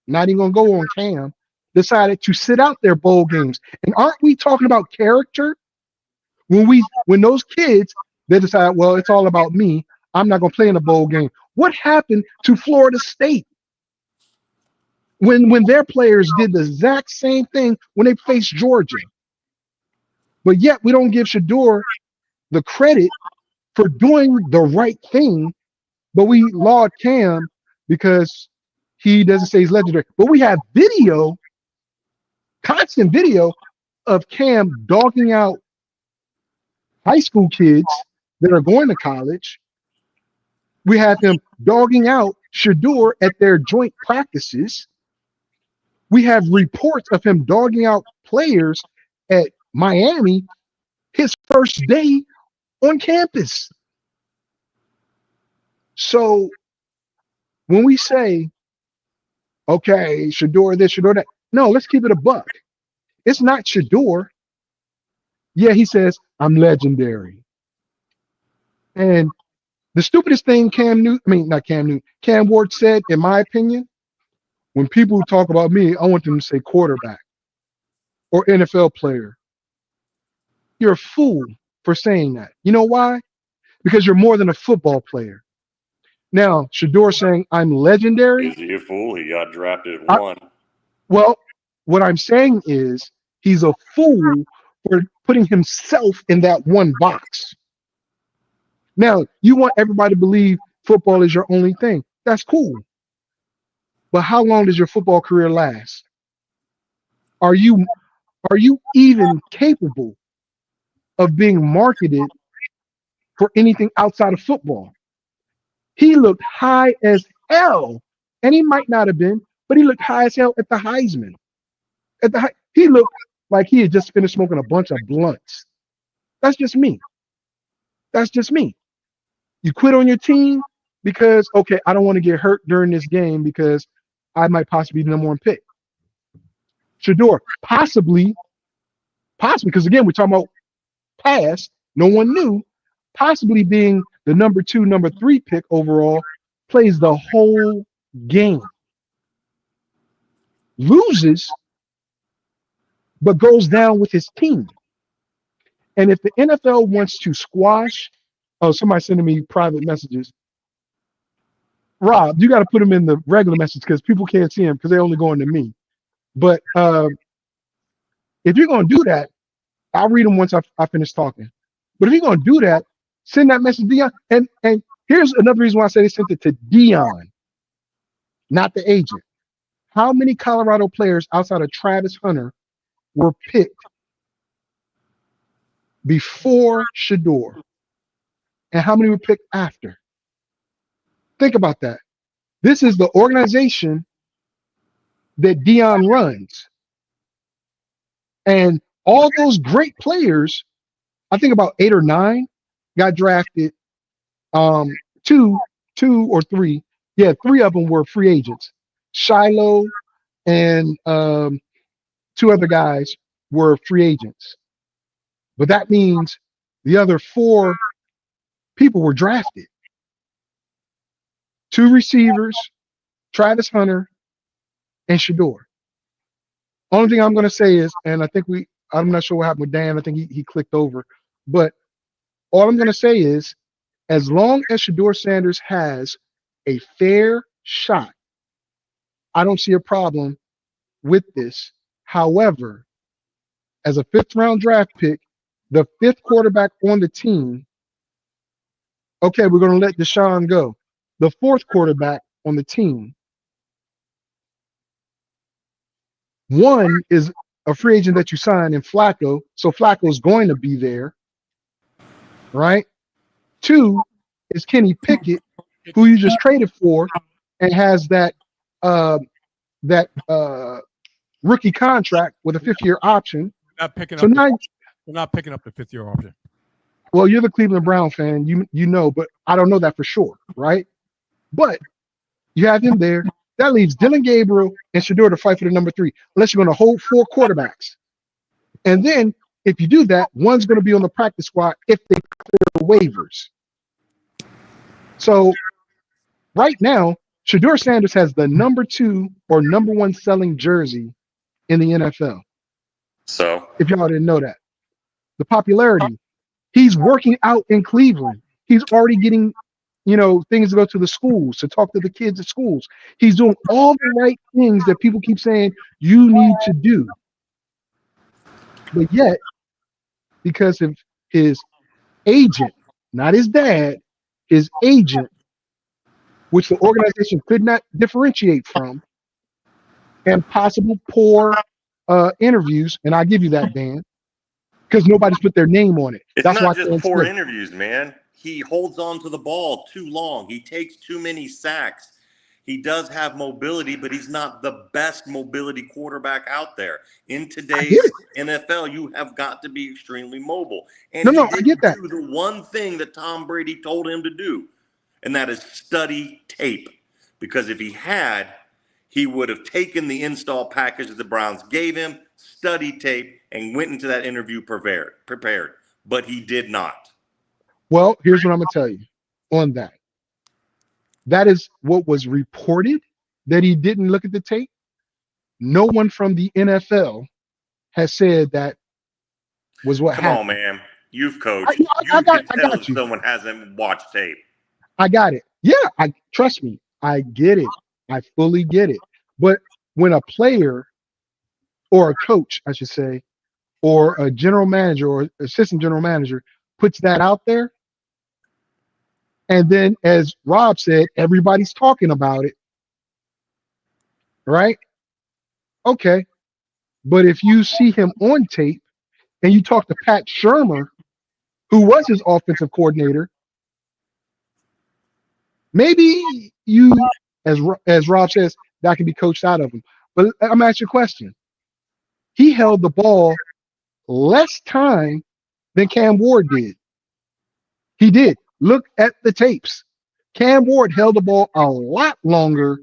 S5: not even gonna go on Cam, decided to sit out their bowl games. And aren't we talking about character? When those kids, they decide, well, it's all about me, I'm not gonna play in a bowl game. What happened to Florida State when their players did the exact same thing when they faced Georgia? But yet we don't give Shedeur the credit for doing the right thing, but we laud Cam because he doesn't say he's legendary. But we have video, constant video of Cam dogging out high school kids that are going to college. We have him dogging out Shedeur at their joint practices. We have reports of him dogging out players at Miami his first day on campus. So when we say, okay, Shedeur this, Shedeur that, no, let's keep it a buck. It's not Shedeur. Yeah, he says, I'm legendary. And the stupidest thing Cam Ward said, in my opinion, when people talk about me, I want them to say quarterback or NFL player. You're a fool for saying that. You know why? Because you're more than a football player. Now, Shedeur saying I'm legendary.
S3: Is he a fool? He got drafted at 1.
S5: Well, what I'm saying is he's a fool putting himself in that one box. Now, you want everybody to believe football is your only thing. That's cool. But how long does your football career last? Are you even capable of being marketed for anything outside of football? He looked high as hell, and he might not have been, but he looked high as hell at the Heisman. He looked like he had just finished smoking a bunch of blunts. That's just me. That's just me. You quit on your team because, okay, I don't want to get hurt during this game because I might possibly be the number one pick. Shedeur, possibly, because again, we're talking about past, no one knew, possibly being the number 2, number 3 pick overall, plays the whole game. Loses, but goes down with his team. And if the NFL wants to squash, somebody sending me private messages. Rob, you got to put them in the regular message because people can't see them because they're only going to me. But if you're going to do that, I'll read them once I finish talking. But if you're going to do that, send that message to Dion. And here's another reason why I say they sent it to Dion, not the agent. How many Colorado players outside of Travis Hunter were picked before Shedeur? And how many were picked after? Think about that. This is the organization that Dion runs. And all those great players, I think about 8 or 9, got drafted. 2 or 3. Yeah, 3 of them were free agents. Shiloh and 2 other guys were free agents. But that means the other 4 people were drafted. 2 receivers, Travis Hunter, and Shedeur. Only thing I'm going to say is, and I'm not sure what happened with Dan. I think he clicked over. But all I'm going to say is, as long as Shedeur Sanders has a fair shot, I don't see a problem with this. However, as a 5th round draft pick, the 5th quarterback on the team, okay, we're going to let Deshaun go. The 4th quarterback on the team, 1 is a free agent that you signed in Flacco, so Flacco's going to be there, right? 2 is Kenny Pickett, who you just traded for, and has that rookie contract with a 5th-year option.
S6: We're not picking up the 5th-year option.
S5: Well, you're the Cleveland Brown fan, you know, but I don't know that for sure, right? But you have him there. That leaves Dylan Gabriel and Shedeur to fight for the number 3, unless you're going to hold 4 quarterbacks. And then if you do that, one's going to be on the practice squad if they clear waivers. So right now, Shedeur Sanders has the number 2 or number 1 selling jersey in the NFL.
S3: So
S5: if y'all didn't know that, the popularity, he's working out in Cleveland. He's already getting, things to go to the schools, to talk to the kids at schools. He's doing all the right things that people keep saying you need to do. But yet, because of his agent, not his dad, his agent, which the organization could not differentiate from, and possible poor interviews, and I give you that, Dan, because nobody's put their name on it.
S3: It's
S5: That's
S3: not
S5: why
S3: just poor interviews, man. He holds on to the ball too long. He takes too many sacks. He does have mobility, but he's not the best mobility quarterback out there. In today's NFL, you have got to be extremely mobile. And he didn't do the one thing that Tom Brady told him to do, and that is study tape. Because if he had, he would have taken the install package that the Browns gave him, studied tape, and went into that interview prepared. But he did not.
S5: Well, here's what I'm going to tell you on that. That is what was reported, that he didn't look at the tape. No one from the NFL has said that was what happened.
S3: Come on, man. You've coached. You can tell if someone hasn't watched tape.
S5: I got it. Yeah, trust me. I get it. I fully get it. But when a player or a coach, I should say, or a general manager or assistant general manager puts that out there, and then as Rob said, everybody's talking about it, right? Okay. But if you see him on tape and you talk to Pat Shermer, who was his offensive coordinator, maybe you, as Rob says, that can be coached out of him. But I'm gonna ask you a question. He held the ball less time than Cam Ward did. He did. Look at the tapes. Cam Ward held the ball a lot longer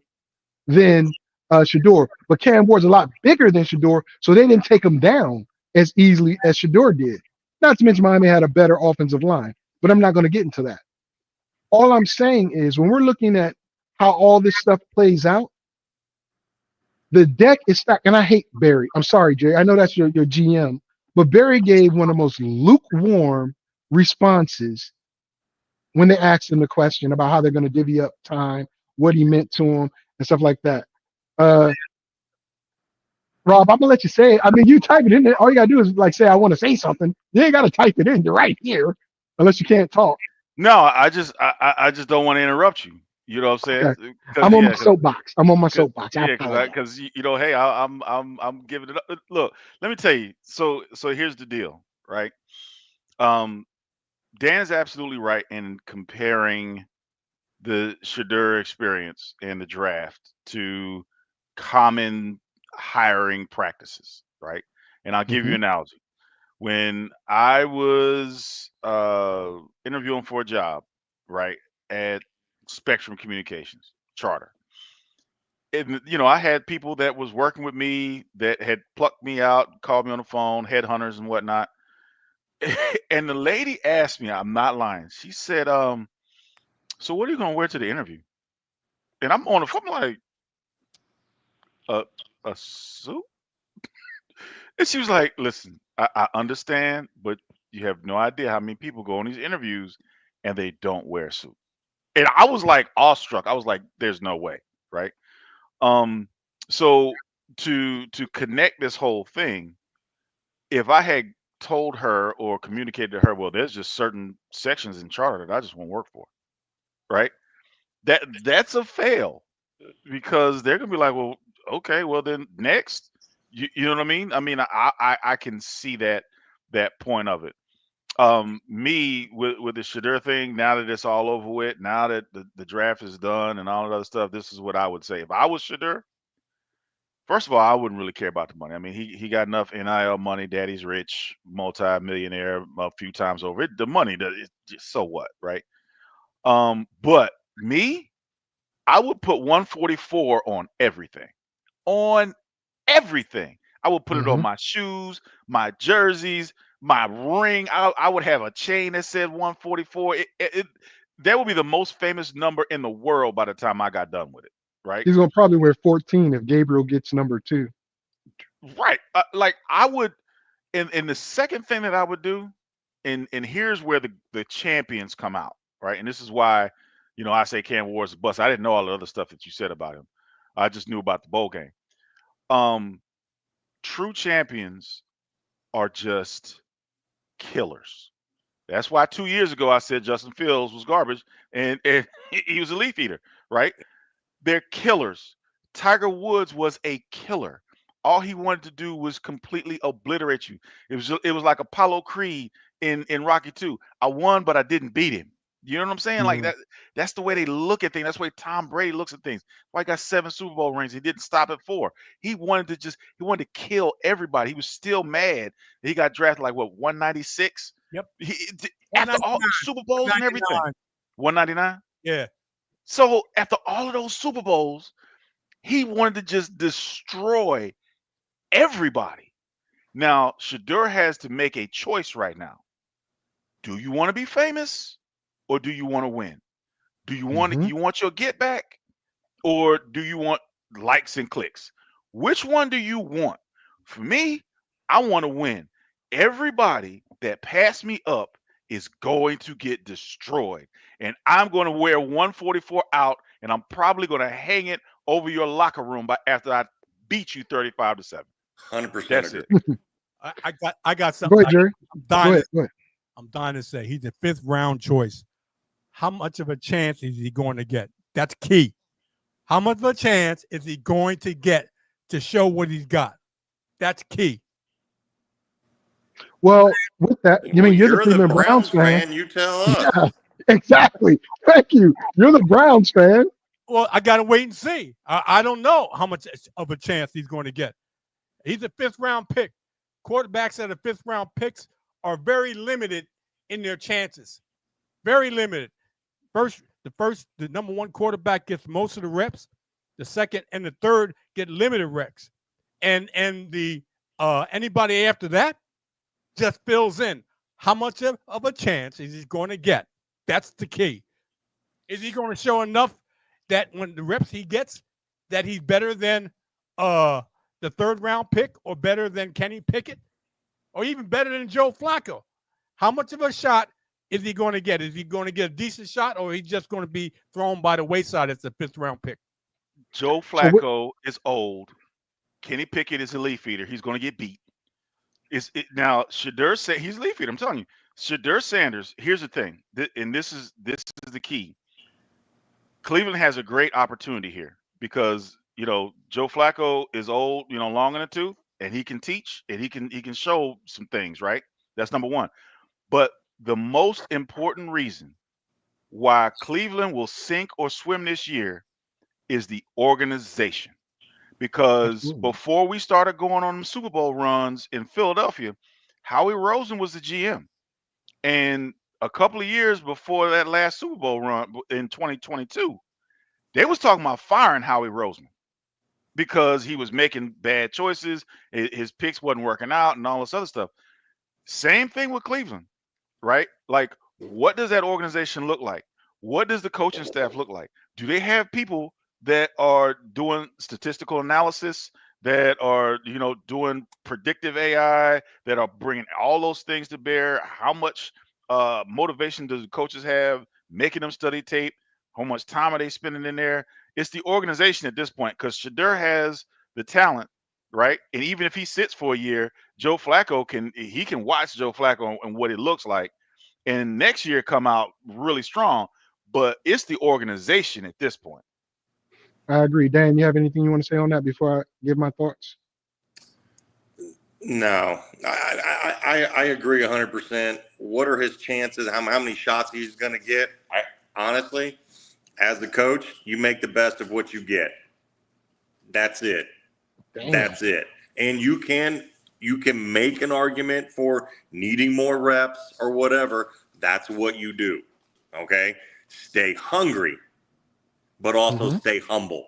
S5: than Shedeur, but Cam Ward's a lot bigger than Shedeur, so they didn't take him down as easily as Shedeur did. Not to mention Miami had a better offensive line, but I'm not going to get into that. All I'm saying is when we're looking at how all this stuff plays out, the deck is stacked. And I hate Barry. I'm sorry, Jerry. I know that's your GM, but Barry gave one of the most lukewarm responses when they asked him the question about how they're going to divvy up time, what he meant to him, and stuff like that. Rob, I'm gonna let you say it. I mean, you type it in there. All you gotta do is like say, "I want to say something." You ain't gotta type it in. You're right here, unless you can't talk.
S7: No, I just don't want to interrupt you. You know what I'm saying?
S5: Okay. I'm on my soapbox. I'm on my soapbox.
S7: Yeah, because you know, hey, I'm giving it up. Look, let me tell you. So here's the deal, right? Dan is absolutely right in comparing the Shedeur experience in the draft to common hiring practices, right? And I'll give you an analogy. When I was interviewing for a job, right, at Spectrum Communications, Charter, and I had people that was working with me that had plucked me out, called me on the phone, headhunters and whatnot. And the lady asked me, I'm not lying. She said, so what are you gonna wear to the interview? And I'm on the phone like, a suit? And she was like, listen, I understand, but you have no idea how many people go on these interviews and they don't wear a suit. And I was like awestruck. I was like, there's no way, right? So to connect this whole thing, if I had told her or communicated to her, well, there's just certain sections in charter that I just won't work for, right? That's a fail because they're gonna be like, well, okay, well then next, you know what I mean? I mean, I can see that point of it. Me with the Shedeur thing, now that it's all over with, now that the draft is done and all that other stuff, this is what I would say. If I was Shedeur, first of all, I wouldn't really care about the money. I mean, he got enough NIL money. Daddy's rich, multi-millionaire a few times over. The money, it's just so what, right? But me, I would put 144 on everything. On everything. I would put it on my shoes, my jerseys, my ring. I would have a chain that said 144. That would be the most famous number in the world by the time I got done with it. Right?
S5: He's gonna probably wear 14 if Gabriel gets number 2.
S7: Right. Like I would, and the second thing that I would do, and here's where the champions come out, right? And this is why, I say Cam Ward's a bust. I didn't know all the other stuff that you said about him. I just knew about the bowl game. True champions are just killers. That's why 2 years ago I said Justin Fields was garbage and he was a leaf eater, right? They're killers. Tiger Woods was a killer. All he wanted to do was completely obliterate you. It was like Apollo Creed in Rocky 2. I won, but I didn't beat him. You know what I'm saying? Like that's the way they look at things. That's the way Tom Brady looks at things. Why he got 7 Super Bowl rings. He didn't stop at 4. He wanted to kill everybody. He was still mad that he got drafted like what, 196?
S6: Yep.
S7: After all the Super Bowls and everything. 199?
S6: Yeah.
S7: So after all of those Super Bowls, he wanted to just destroy everybody. Now, Shedeur has to make a choice right now. Do you want to be famous or do you want to win? Do you want your get back or do you want likes and clicks? Which one do you want? For me, I want to win. Everybody that passed me up is going to get destroyed. And I'm going to wear 144 out and I'm probably going to hang it over your locker room after I beat you 35-7.
S3: 100%.
S7: That's
S3: agree.
S7: it.
S6: I got
S5: Go
S6: something.
S5: ahead, Jerry. Go ahead.
S6: I'm dying to say he's the 5th round choice. How much of a chance is he going to get? That's key. How much of a chance is he going to get to show what he's got? That's key.
S5: Well, with that, you mean you're the Cleveland Browns fan?
S3: You tell us.
S5: Yeah, exactly. Thank you. You're the Browns fan.
S6: Well, I got to wait and see. I don't know how much of a chance he's going to get. He's a 5th round pick. Quarterbacks that are 5th round picks are very limited in their chances. Very limited. The number 1 quarterback gets most of the reps. The second and the third get limited reps. And the anybody after that just fills in. How much of a chance is he going to get? That's the key. Is he going to show enough that when the reps he gets, that he's better than the 3rd round pick, or better than Kenny Pickett, or even better than Joe Flacco? How much of a shot is he going to get? Is he going to get a decent shot, or is he just going to be thrown by the wayside as the 5th round pick?
S7: Joe Flacco is old. Kenny Pickett is a leaf eater. He's going to get beat. Now Shedeur Sanders, he's a leaf eater. I'm telling you, Shedeur Sanders. Here's the thing, and this is the key. Cleveland has a great opportunity here because Joe Flacco is old, long in the tooth, and he can teach and he can show some things, right? That's number 1. But the most important reason why Cleveland will sink or swim this year is the organization. Because before we started going on Super Bowl runs in Philadelphia, Howie Roseman was the GM. And a couple of years before that last Super Bowl run in 2022, they was talking about firing Howie Roseman because he was making bad choices. His picks wasn't working out and all this other stuff. Same thing with Cleveland, right? Like, what does that organization look like? What does the coaching staff look like? Do they have people that are doing statistical analysis, that are, doing predictive AI, that are bringing all those things to bear? How much motivation does the coaches have, making them study tape? How much time are they spending in there? It's the organization at this point, because Shedeur has the talent, right? And even if he sits for a year, Joe Flacco can watch Joe Flacco and what it looks like, and next year come out really strong. But it's the organization at this point.
S5: I agree. Dan, you have anything you want to say on that before I give my thoughts?
S3: No, I agree 100%. What are his chances? How many shots he's going to get? Honestly, as the coach, you make the best of what you get. That's it. Damn. That's it. And you can make an argument for needing more reps or whatever. That's what you do. Okay? Stay hungry, but also stay humble.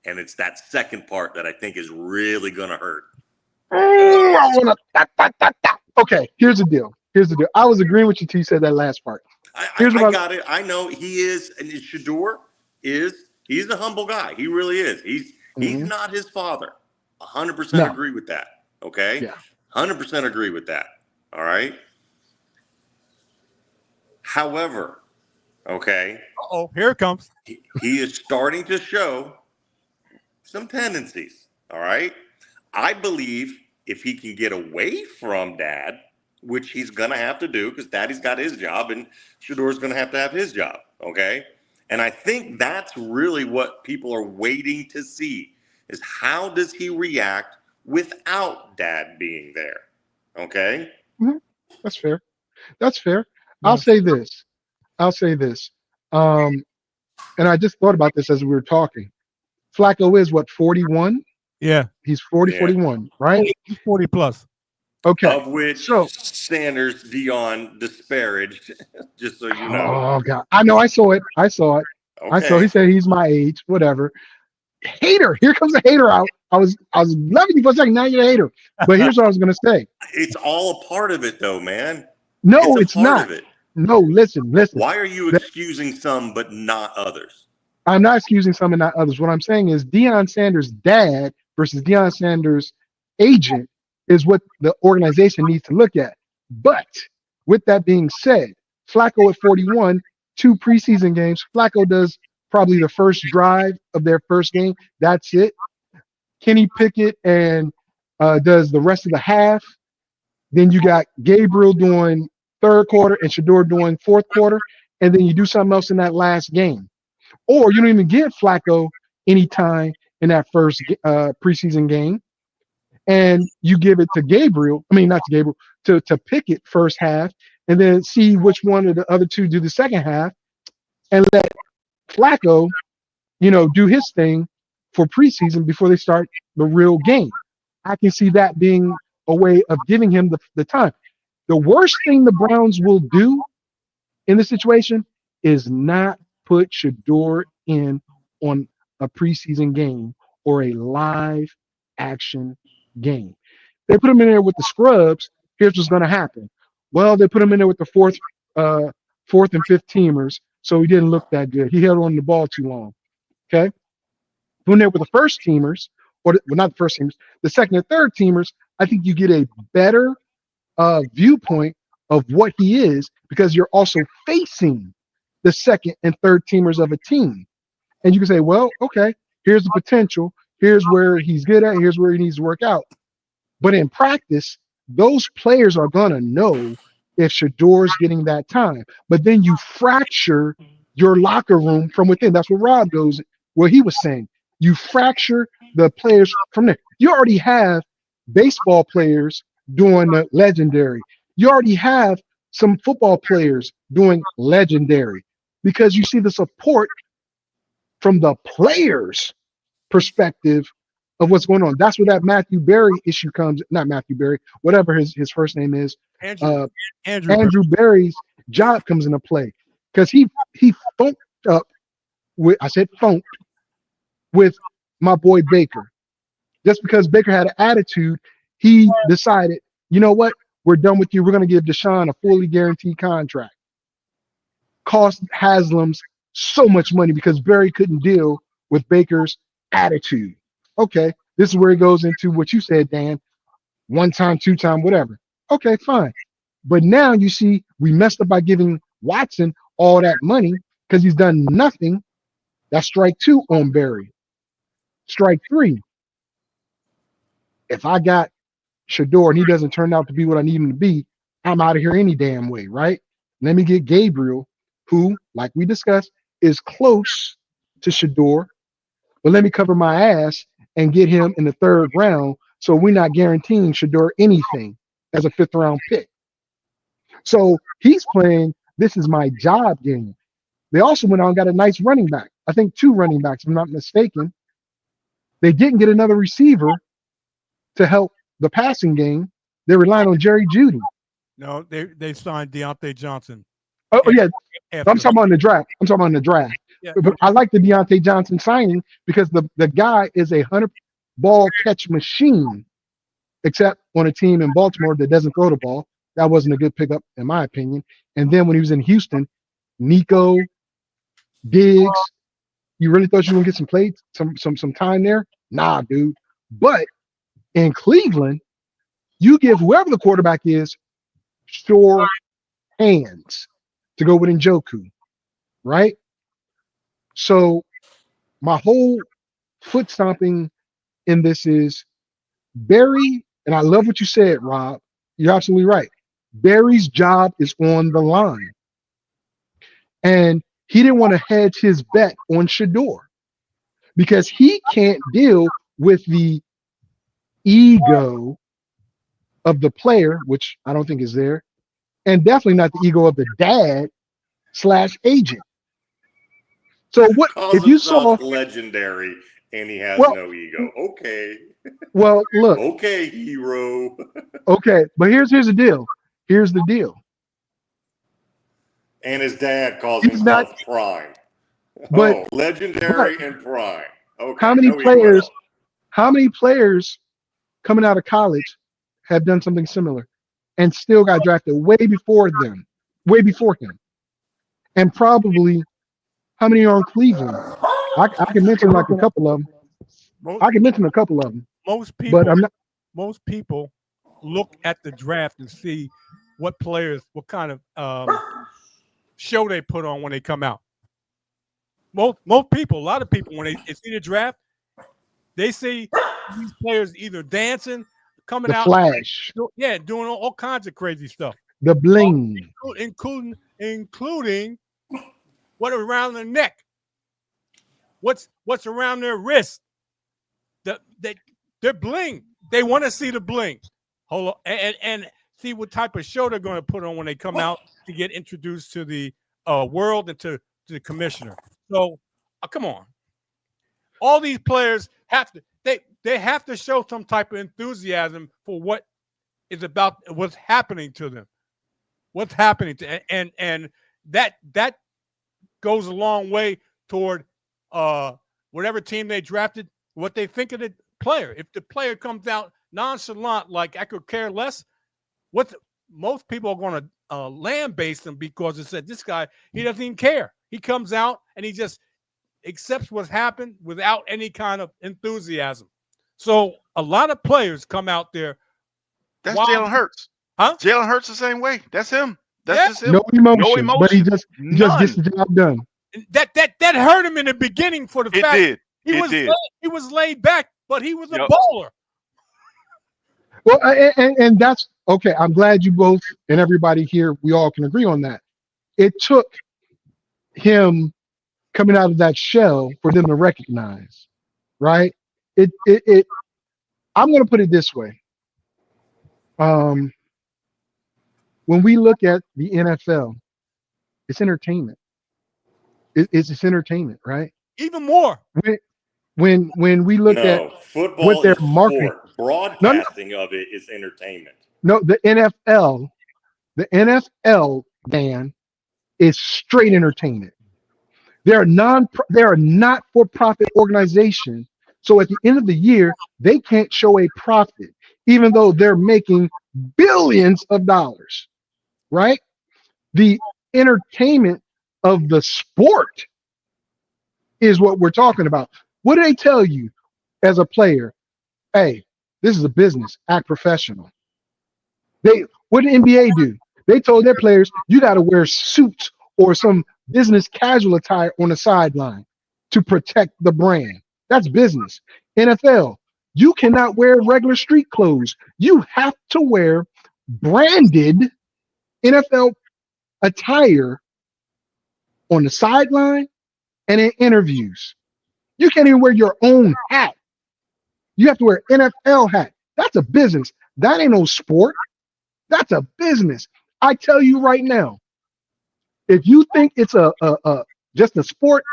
S3: And it's that second part that I think is really going to hurt.
S5: Okay, here's the deal. I was agreeing with you till you said that last part.
S3: I got it. I know he is, and Shedeur he's a humble guy. He really is. He's not his father. 100% agree with that. Okay? Yeah. 100% agree with that. All right? However, okay.
S6: Here it comes.
S3: He is starting to show some tendencies. All right. I believe if he can get away from Dad, which he's gonna have to do because Daddy's got his job and Shedeur's gonna have to have his job. Okay. And I think that's really what people are waiting to see, is how does he react without Dad being there? Okay.
S5: Mm-hmm. That's fair. I'll say this. And I just thought about this as we were talking. Flacco is what, 41?
S6: Yeah.
S5: He's 41, right?
S6: He's 40 plus.
S5: Okay.
S3: Of which Sanders, Dion disparaged, just so you know.
S5: Oh God. I know, I saw it. Okay. He said he's my age, whatever. Hater. Here comes a hater out. I was loving you for a second. Now you're a hater. But here's what I was gonna say.
S3: It's all a part of it though, man.
S5: No, it's not. No, listen.
S3: Why are you excusing some but not others?
S5: I'm not excusing some and not others. What I'm saying is Deion Sanders' dad versus Deion Sanders' agent is what the organization needs to look at. But with that being said, Flacco at 41, 2 preseason games. Flacco does probably the first drive of their first game. That's it. Kenny Pickett and does the rest of the half. Then you got Gabriel doing third quarter and Shedeur doing fourth quarter, and then you do something else in that last game. Or you don't even give Flacco any time in that first preseason game, and you give it to Gabriel. I mean, not to Gabriel, to Pickett first half, and then see which one of the other two do the second half, and let Flacco, do his thing for preseason before they start the real game. I can see that being a way of giving him the time. The worst thing the Browns will do in this situation is not put Shedeur in on a preseason game or a live action game. They put him in there with the scrubs. Here's what's going to happen. Well, they put him in there with the fourth and fifth teamers, so he didn't look that good. He held on the ball too long. Okay, put him there with the first teamers, not the first teamers, the second and third teamers. I think you get a better viewpoint of what he is, because you're also facing the second and third teamers of a team. And you can say, well, okay, here's the potential. Here's where he's good at. Here's where he needs to work out. But in practice, those players are going to know if Shedeur's getting that time. But then you fracture your locker room from within. That's what he was saying. You fracture the players from there. You already have baseball players doing the legendary. You already have some football players doing legendary, because you see the support from the players' perspective of what's going on. That's where that Matthew Berry issue comes. Not Matthew Berry, whatever his first name is. Andrew Berry's job comes into play, because he funked up with, I said funked, with my boy Baker. Just because Baker had an attitude, he decided, you know what? We're done with you. We're going to give Deshaun a fully guaranteed contract. Cost Haslam's so much money because Berry couldn't deal with Baker's attitude. Okay, this is where it goes into what you said, Dan. One time, two time, whatever. Okay, fine. But now you see we messed up by giving Watson all that money because he's done nothing. That's strike two on Berry. Strike three. If I got Shedeur and he doesn't turn out to be what I need him to be, I'm out of here any damn way, right? Let me get Gabriel, who, like we discussed, is close to Shedeur, but let me cover my ass and get him in the third round, so we're not guaranteeing Shedeur anything as a fifth round pick. So he's playing, this is my job game. They also went out and got a nice running back. I think two running backs, if I'm not mistaken. They didn't get another receiver to help the passing game. They relied on Jerry Jeudy.
S6: No, they signed Deontay Johnson.
S5: Oh yeah, I'm talking about the draft. Yeah. But I like the Deontay Johnson signing because the guy is a 100 ball catch machine, except on a team in Baltimore that doesn't throw the ball. That wasn't a good pickup, in my opinion. And then when he was in Houston, Nico, Diggs, you really thought you were gonna get some play, some time there? Nah, dude. But in Cleveland, you give whoever the quarterback is sure hands to go with Njoku, right? So my whole foot stomping in this is Berry, and I love what you said, Rob. You're absolutely right. Berry's job is on the line. And he didn't want to hedge his bet on Shedeur because he can't deal with the ego of the player, which I don't think is there, and definitely not the ego of the dad/agent. So what if you saw
S3: legendary and he has no ego? Okay.
S5: Well, look.
S3: Okay, hero.
S5: Okay, but here's the deal. Here's the deal.
S3: And his dad calls himself Prime.
S5: But
S3: legendary and Prime. Okay.
S5: How many players coming out of college have done something similar and still got drafted way before him? And probably how many are in Cleveland? I can mention like a couple of them.
S6: Most people,
S5: but
S6: most people look at the draft and see what kind of show they put on when they come out. Most people, a lot of people, when they see the draft, they see these players either dancing, coming
S5: The
S6: out,
S5: flash,
S6: doing all kinds of crazy stuff,
S5: the bling,
S6: including what around their neck, what's around their wrist, their bling. They want to see the bling. Hold on, and see what type of show they're going to put on when they come out to get introduced to the world and to the commissioner. So, come on, all these players have to they have to show some type of enthusiasm for what is about what's happening to them, what's happening to, and that goes a long way toward whatever team they drafted, what they think of the player. If the player comes out nonchalant, like I could care less, most people are going to lambaste him because it said this guy, he doesn't even care. He comes out and he just accepts what's happened without any kind of enthusiasm. So a lot of players come out there.
S7: That's Jalen Hurts.
S6: Huh?
S7: Jalen Hurts the same way. That's him. That's just him.
S5: No emotion, but he just gets the job done.
S6: That hurt him in the beginning for the fact he was laid back, but he was a baller.
S5: Well, and that's okay. I'm glad you both and everybody here, we all can agree on that. It took him coming out of that shell for them to recognize, right? I'm going to put it this way. When we look at the NFL, it's entertainment. It's entertainment, right?
S6: Even more.
S5: When we look at
S3: football
S5: what their
S3: is
S5: marketing,
S3: sport. Broadcasting of it is entertainment.
S5: No, the NFL, Dan, is straight entertainment. They're a not-for-profit organization. So at the end of the year, they can't show a profit, even though they're making billions of dollars, right? The entertainment of the sport is what we're talking about. What do they tell you as a player? Hey, this is a business. Act professional. What did NBA do? They told their players, you got to wear suits or some business casual attire on the sideline to protect the brand. That's business. NFL, you cannot wear regular street clothes. You have to wear branded NFL attire on the sideline and in interviews. You can't even wear your own hat. You have to wear NFL hat. That's a business. That ain't no sport. That's a business. I tell you right now, if you think it's just a sport,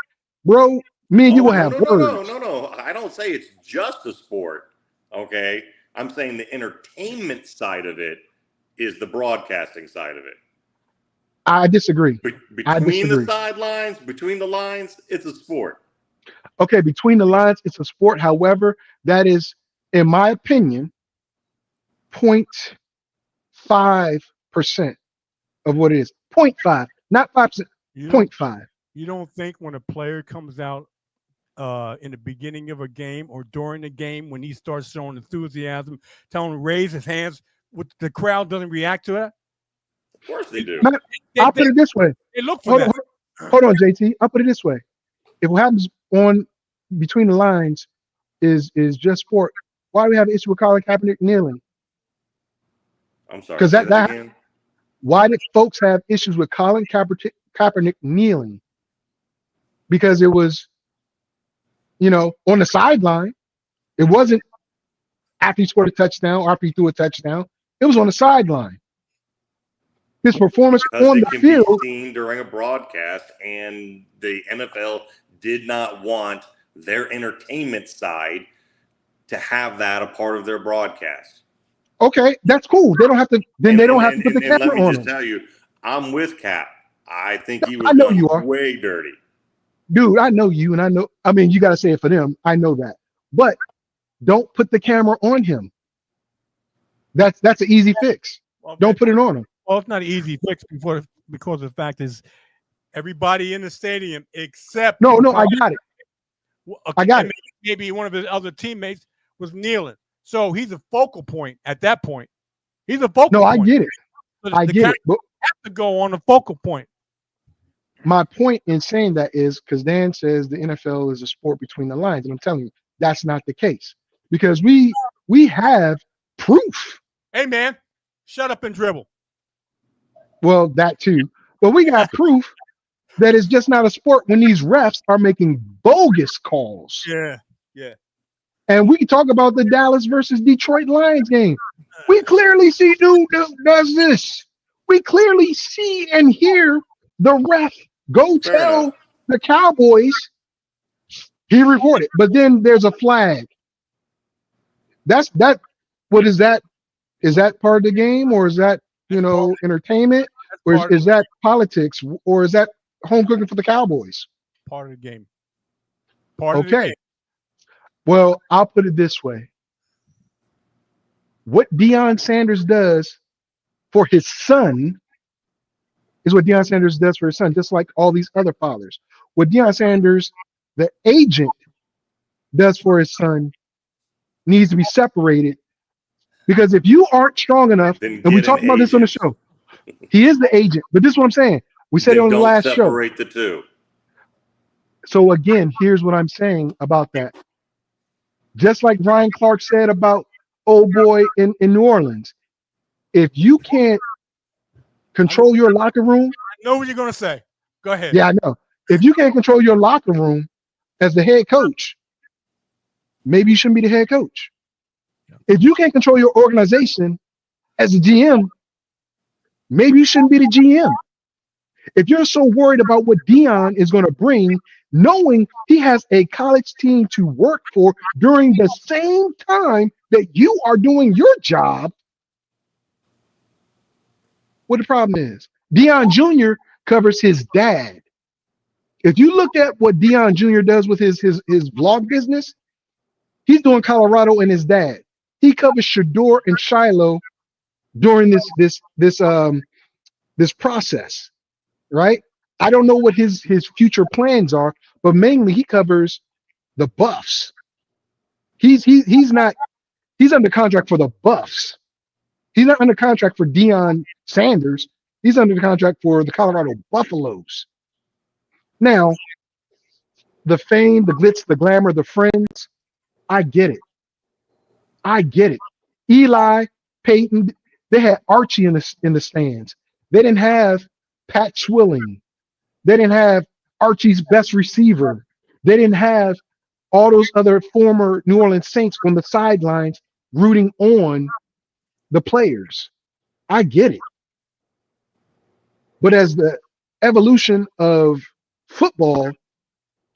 S5: bro, me and you will have words.
S3: No. I don't say it's just a sport. Okay. I'm saying the entertainment side of it is the broadcasting side of it.
S5: I disagree.
S3: Between the sidelines, between the lines, it's a sport.
S5: Okay, between the lines, it's a sport. However, that is, in my opinion, 0.5% of what it is. 0.5, not 5%. 0.5.
S6: You don't think when a player comes out in the beginning of a game or during the game, when he starts showing enthusiasm, telling him to raise his hands, the crowd doesn't react to that?
S3: Of course they do.
S5: I'll put it this way.
S6: They look for that.
S5: Hold on, JT. I'll put it this way. If what happens on between the lines is just sport, why do we have an issue with Colin Kaepernick kneeling?
S3: I'm sorry.
S5: Because why did folks have issues with Colin Kaepernick kneeling? Because it was, on the sideline. It wasn't after he scored a touchdown or after he threw a touchdown. It was on the sideline. His performance on the field
S3: be seen during a broadcast, and the NFL did not want their entertainment side to have that a part of their broadcast.
S5: Okay, that's cool. They don't have to. Then they don't have to put the camera on.
S3: Let me just tell you, I'm with Cap. I think he was way dirty.
S5: Dude, I know you, and I know. I mean, you got to say it for them. I know that, but don't put the camera on him. That's an easy fix. Okay. Don't put it on him.
S6: Well, it's not an easy fix because the fact is, everybody in the stadium except
S5: no, I got it. I got it.
S6: Maybe one of his other teammates was kneeling, so he's a focal point at that point. He's a focal point.
S5: No, I get it. I get it. But
S6: have to go on a focal point.
S5: My point in saying that is because Dan says the NFL is a sport between the lines, and I'm telling you that's not the case, because we have proof.
S6: Hey, man, shut up and dribble.
S5: Well, that too. But we got proof that it's just not a sport when these refs are making bogus calls.
S6: Yeah.
S5: And we can talk about the Dallas versus Detroit Lions game. We clearly see dude does this. We clearly see and hear the ref go tell the Cowboys he recorded. But then there's a flag. That's that. What is that? Is that part of the game, or is that entertainment, or is that politics, or is that home cooking for the Cowboys?
S6: Part of the game. Part of the game.
S5: Well, I'll put it this way. What Deion Sanders does for his son is what Deion Sanders does for his son, just like all these other fathers. What Deion Sanders, the agent, does for his son needs to be separated, because if you aren't strong enough, and we talked about this on the show, he is the agent, but this is what I'm saying. We said it on the last show.
S3: Separate the two.
S5: So again, here's what I'm saying about that. Just like Ryan Clark said about old boy in New Orleans, if you can't control your locker room.
S6: I know what you're going to say. Go ahead.
S5: Yeah, I know. If you can't control your locker room as the head coach, maybe you shouldn't be the head coach. If you can't control your organization as a GM, maybe you shouldn't be the GM. If you're so worried about what Deion is going to bring, knowing he has a college team to work for during the same time that you are doing your job, what the problem is? Deion Jr. covers his dad. If you look at what Deion Jr. does with his vlog business, he's doing Colorado and his dad. He covers Shedeur and Shiloh during this process, right? I don't know what his future plans are, but mainly he covers the Buffs. He's under contract for the Buffs. He's not under contract for Deion Sanders. He's under the contract for the Colorado Buffaloes. Now, the fame, the glitz, the glamour, the friends, I get it. I get it. Eli, Peyton, they had Archie in the stands. They didn't have Pat Swilling. They didn't have Archie's best receiver. They didn't have all those other former New Orleans Saints on the sidelines rooting on the players. I get it. But as the evolution of football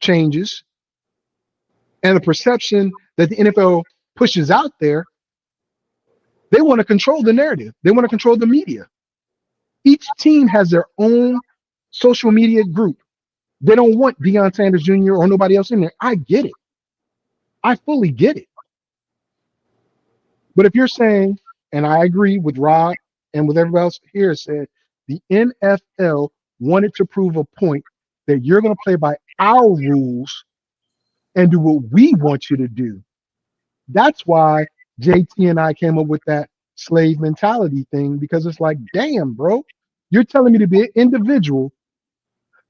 S5: changes and the perception that the NFL pushes out there, they want to control the narrative. They want to control the media. Each team has their own social media group. They don't want Deion Sanders Jr. or nobody else in there. I get it. I fully get it. But if you're saying, and I agree with Rod and with everybody else here, said the NFL wanted to prove a point that you're going to play by our rules and do what we want you to do. That's why JT and I came up with that slave mentality thing, because it's like, damn, bro, you're telling me to be an individual,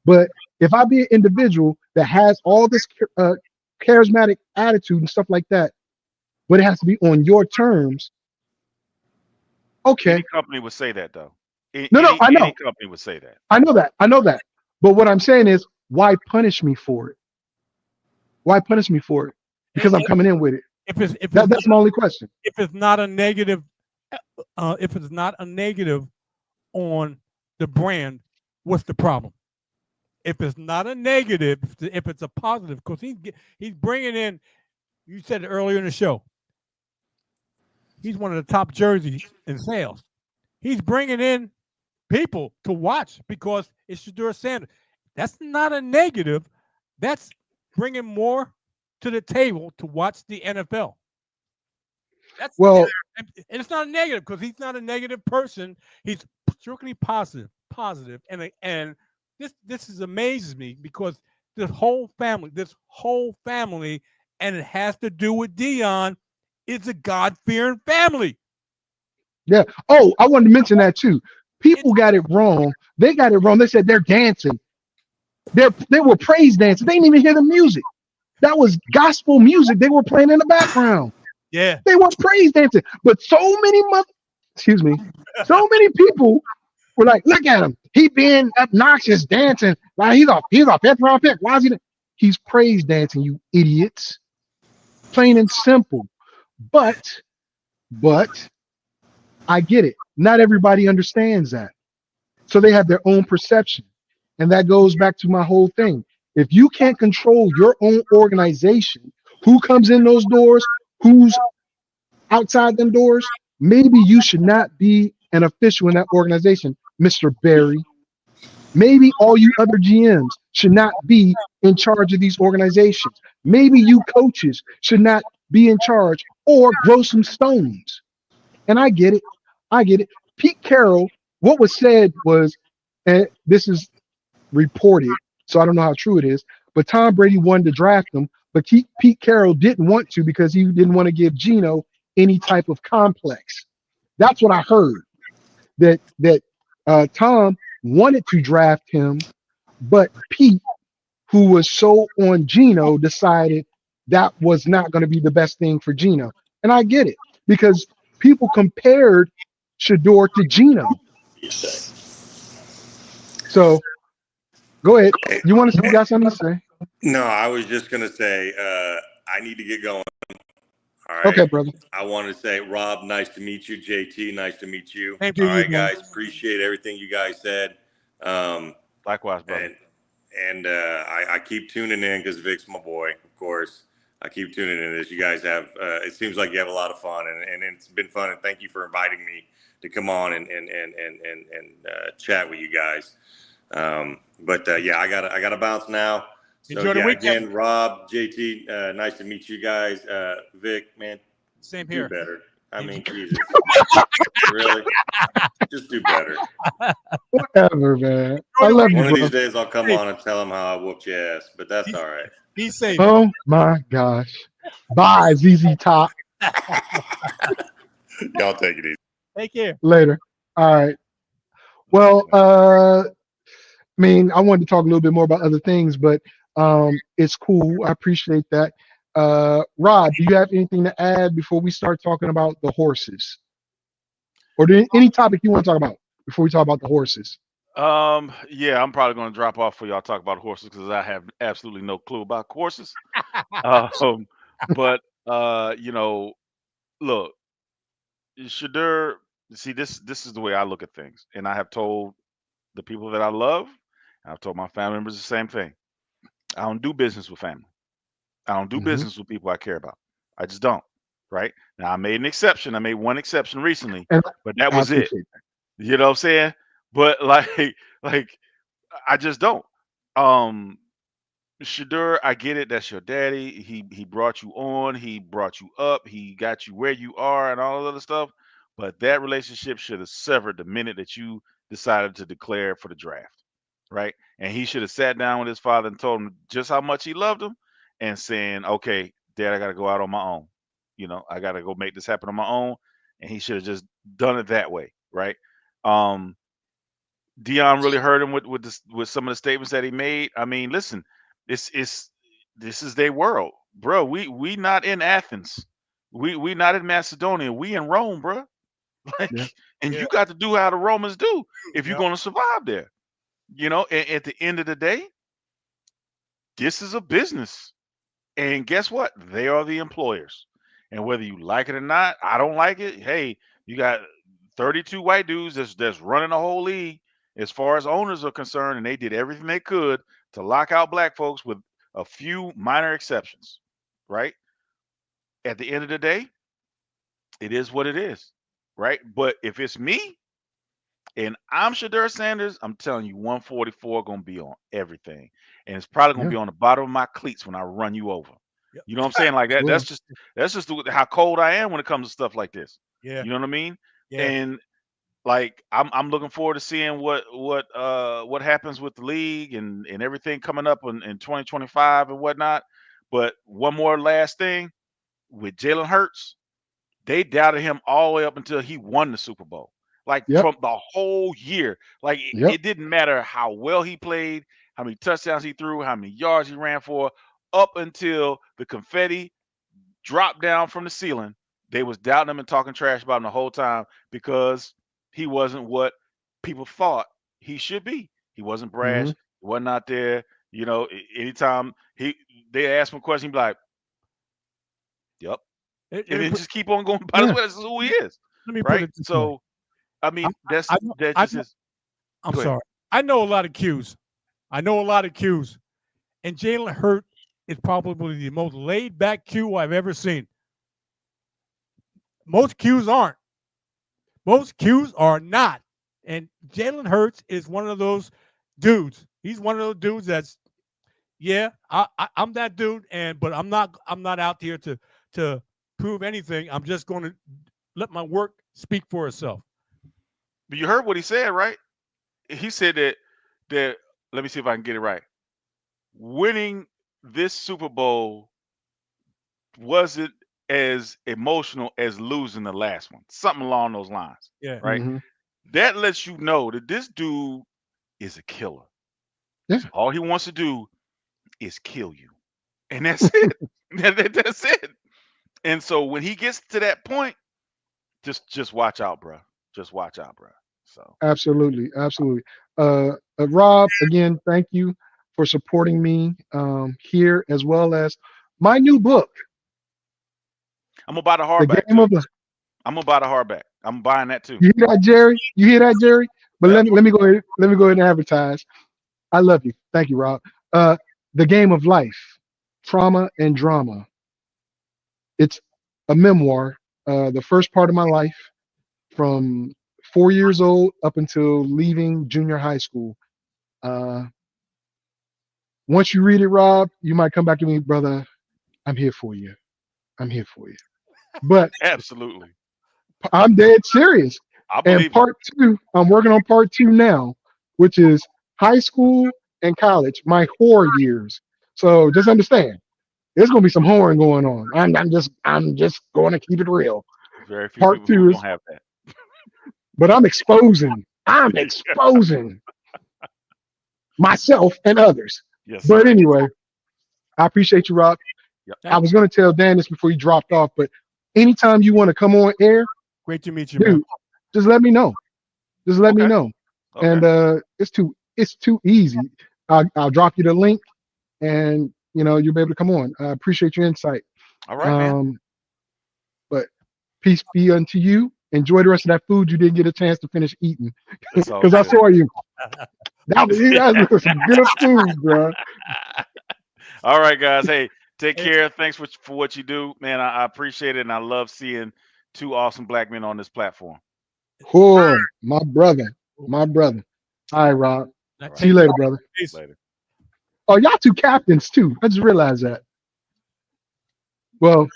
S5: but if I be an individual that has all this charismatic attitude and stuff like that, but it has to be on your terms. Okay.
S7: Any company would say that, though.
S5: I know.
S7: Any company would say that.
S5: I know that. But what I'm saying is, why punish me for it? Why punish me for it? Because I'm coming in with it. That's my only question.
S6: If it's not a negative, on the brand, what's the problem? If it's not a negative, if it's a positive, because he's bringing in. You said it earlier in the show. He's one of the top jerseys in sales. He's bringing in people to watch because it's Shedeur Sanders. That's not a negative. That's bringing more to the table to watch the NFL. And it's not a negative because he's not a negative person. He's strictly positive, and this amazes me because this whole family, and it has to do with Deion, is a God-fearing family.
S5: Yeah. Oh, I wanted to mention that too. People got it wrong. They got it wrong. They said they're dancing. They were praise dancing. They didn't even hear the music. That was gospel music they were playing in the background.
S6: Yeah.
S5: They want praise dancing. But so many so many people were like, look at him. He being obnoxious dancing. Like he's a fifth round pick. Why is he? He's praise dancing, you idiots. Plain and simple. But I get it. Not everybody understands that. So they have their own perception. And that goes back to my whole thing. If you can't control your own organization, who comes in those doors, who's outside them doors, maybe you should not be an official in that organization, Mr. Barry. Maybe all you other GMs should not be in charge of these organizations. Maybe you coaches should not be in charge or grow some stones. And I get it. I get it. Pete Carroll, what was said was, and this is reported, so I don't know how true it is, but Tom Brady wanted to draft him, but Pete Carroll didn't want to because he didn't want to give Geno any type of complex. That's what I heard. That Tom wanted to draft him, but Pete, who was so on Geno, decided that was not going to be the best thing for Geno. And I get it because people compared Shedeur to Geno. So go ahead. You got something to say?
S3: No, I was just gonna say I need to get going. All right.
S5: Okay, brother.
S3: I want to say, Rob, nice to meet you. JT, nice to meet you.
S6: Thank you,
S3: All right,
S6: man.
S3: guys, appreciate everything you guys said.
S7: Likewise, brother.
S3: And I keep tuning in because Vic's my boy, of course. I keep tuning in as you guys have. It seems like you have a lot of fun, and it's been fun. And thank you for inviting me to come on and chat with you guys. Yeah, I gotta bounce now. So
S6: Enjoy the
S3: yeah,
S6: weekend.
S3: again, Rob, JT, nice to meet you guys. Vic, man,
S6: Same here.
S3: do better. I mean, Jesus, really, just do better.
S5: Whatever, man. I love you,
S3: One of
S5: bro.
S3: these days, I'll come on and tell them how I whooped your ass, but that's all right.
S6: Be safe.
S5: Oh my gosh. Bye, ZZ Top.
S3: Y'all take it easy.
S6: Take care.
S5: Later. All right. Well, I mean, I wanted to talk a little bit more about other things, but it's cool. I appreciate that. Rod, do you have anything to add before we start talking about the horses? Or any topic you want to talk about before we talk about the horses?
S7: Yeah, I'm probably going to drop off for y'all talk about horses because I have absolutely no clue about horses. But you know, look, Shedeur, see, this is the way I look at things, and I have told the people that I love, and I've told my family members the same thing. I don't do business with family. I don't do business with people I care about. I just don't. Right now, I made an exception. I made one exception recently,
S5: And
S7: but that
S5: I
S7: was it.
S5: appreciate that.
S7: You know what I'm saying? But like I just don't. Um Shedeur, I get it. That's your daddy. He brought you on. He brought you up. He got you where you are and all that other stuff. But that relationship should have severed the minute that you decided to declare for the draft, right? And he should have sat down with his father and told him just how much he loved him, and saying, "Okay, Dad, I got to go out on my own. You know, I got to go make this happen on my own." And he should have just done it that way, right? Um, Dion really hurt him with some of the statements that he made. I mean, listen, it's this is their world, bro. We not in Athens, we not in Macedonia, we in Rome, bro. Like,
S5: Yeah.
S7: and
S6: Yeah.
S7: you got to do how the Romans do if you're
S6: Yep.
S7: going to survive there. You know, and at the end of the day, this is a business, and guess what? They are the employers, and whether you like it or not, I don't like it. Hey, you got 32 white dudes that's running the whole league as far as owners are concerned, and they did everything they could to lock out black folks with a few minor exceptions, right? At the end of the day, it is what it is, right? But if it's me and I'm Shedeur Sanders, I'm telling you, 144 gonna be on everything, and it's probably gonna
S5: Yeah.
S7: be on the bottom of my cleats when I run you over.
S6: Yep.
S7: You know what I'm saying? Like that.
S5: Well,
S7: That's just how cold I am when it comes to stuff like this.
S6: Yeah.
S7: You know what I mean?
S6: Yeah.
S7: And like I'm looking forward to seeing what happens with the league and everything coming up in 2025 and whatnot. But one more last thing with Jalen Hurts, they doubted him all the way up until he won the Super Bowl. Like
S5: Yep.
S7: from the whole year. Like
S5: Yep.
S7: it didn't matter how well he played, how many touchdowns he threw, how many yards he ran for, up until the confetti dropped down from the ceiling They was doubting him and talking trash about him the whole time because he wasn't what people thought he should be. He wasn't brash.
S5: Mhm.
S7: He wasn't out there. You know, anytime they ask him a question, he'd be like, "Yep,"
S6: Let
S7: and
S6: me
S7: then
S6: put,
S7: just keep on going about his
S5: Yeah.
S7: way. This is who he is,
S6: let me put
S7: right?
S6: it this way.
S7: So, I mean, that's
S6: I know,
S7: that's
S6: I
S7: just
S6: know,
S7: his.
S6: I'm
S7: Go ahead.
S6: sorry. I know a lot of Qs. And Jalen Hurts is probably the most laid back Q I've ever seen. Most Qs aren't. Most Qs are not. And Jalen Hurts is one of those dudes. He's one of those dudes that's, yeah, I'm that dude, but I'm not out here to prove anything. I'm just going to let my work speak for itself.
S7: But you heard what he said, right? He said that let me see if I can get it right. Winning this Super Bowl wasn't as emotional as losing the last one. Something along those lines,
S6: Yeah.
S7: right?
S5: Mhm.
S7: That lets you know that this dude is a killer.
S5: Yeah.
S7: So all he wants to do is kill you. And that's it. That's it. And so when he gets to that point, just watch out, bro. Just watch out, bro. So
S5: Absolutely, absolutely. Rob, again, thank you for supporting me here, as well as my new book,
S7: I'm gonna buy the
S5: The
S7: hardback
S5: Game
S7: too.
S5: of the.
S7: I'm gonna buy the hardback. I'm buying that too.
S5: You hear that, Jerry? You hear that, Jerry? But
S7: Yep.
S5: let me go ahead. Let me go ahead and advertise. I love you. Thank you, Rob. The Game of Life, Trauma and Drama. It's a memoir. The first part of my life, from 4 years old up until leaving junior high school. Uh, Once you read it, Rob, you might come back to me, brother. I'm here for you. I'm here for you. But
S7: Absolutely.
S5: I'm dead serious.
S7: I
S5: And
S7: believe you.
S5: part two, I'm working on part two now, which is high school and college, my whore years. So just understand, there's gonna be some whoring going on. I'm just going to keep it real.
S7: Very few
S5: Part
S7: people who
S5: two
S7: are
S5: is,
S7: gonna have that.
S5: but I'm exposing. I'm exposing myself and others.
S7: Yes,
S5: But
S7: sir.
S5: anyway, I appreciate you, Rob.
S7: Yep.
S5: I was going to tell Dan this before he dropped off, but anytime you want to come on air,
S6: Great to meet you, man.
S5: dude, just let me know. Just let me
S7: Okay.
S5: know.
S7: Okay.
S5: And it's too easy. I'll drop you the link, and you'll be able to come on. I appreciate your insight.
S7: All right, man.
S5: But peace be unto you. Enjoy the rest of that food you didn't get a chance to finish eating,
S7: It's all
S5: because I
S7: good.
S5: saw you. That's some good food, bro.
S7: All right, guys. Hey, take
S6: Hey,
S7: care. Thanks for what you do, man. I appreciate it, and I love seeing two awesome black men on this platform.
S5: Oh, my brother, my brother. All right, Rob.
S7: All right.
S5: See you later, brother.
S6: Peace.
S7: Later.
S5: Oh, y'all two captains too. I just realized that. Well,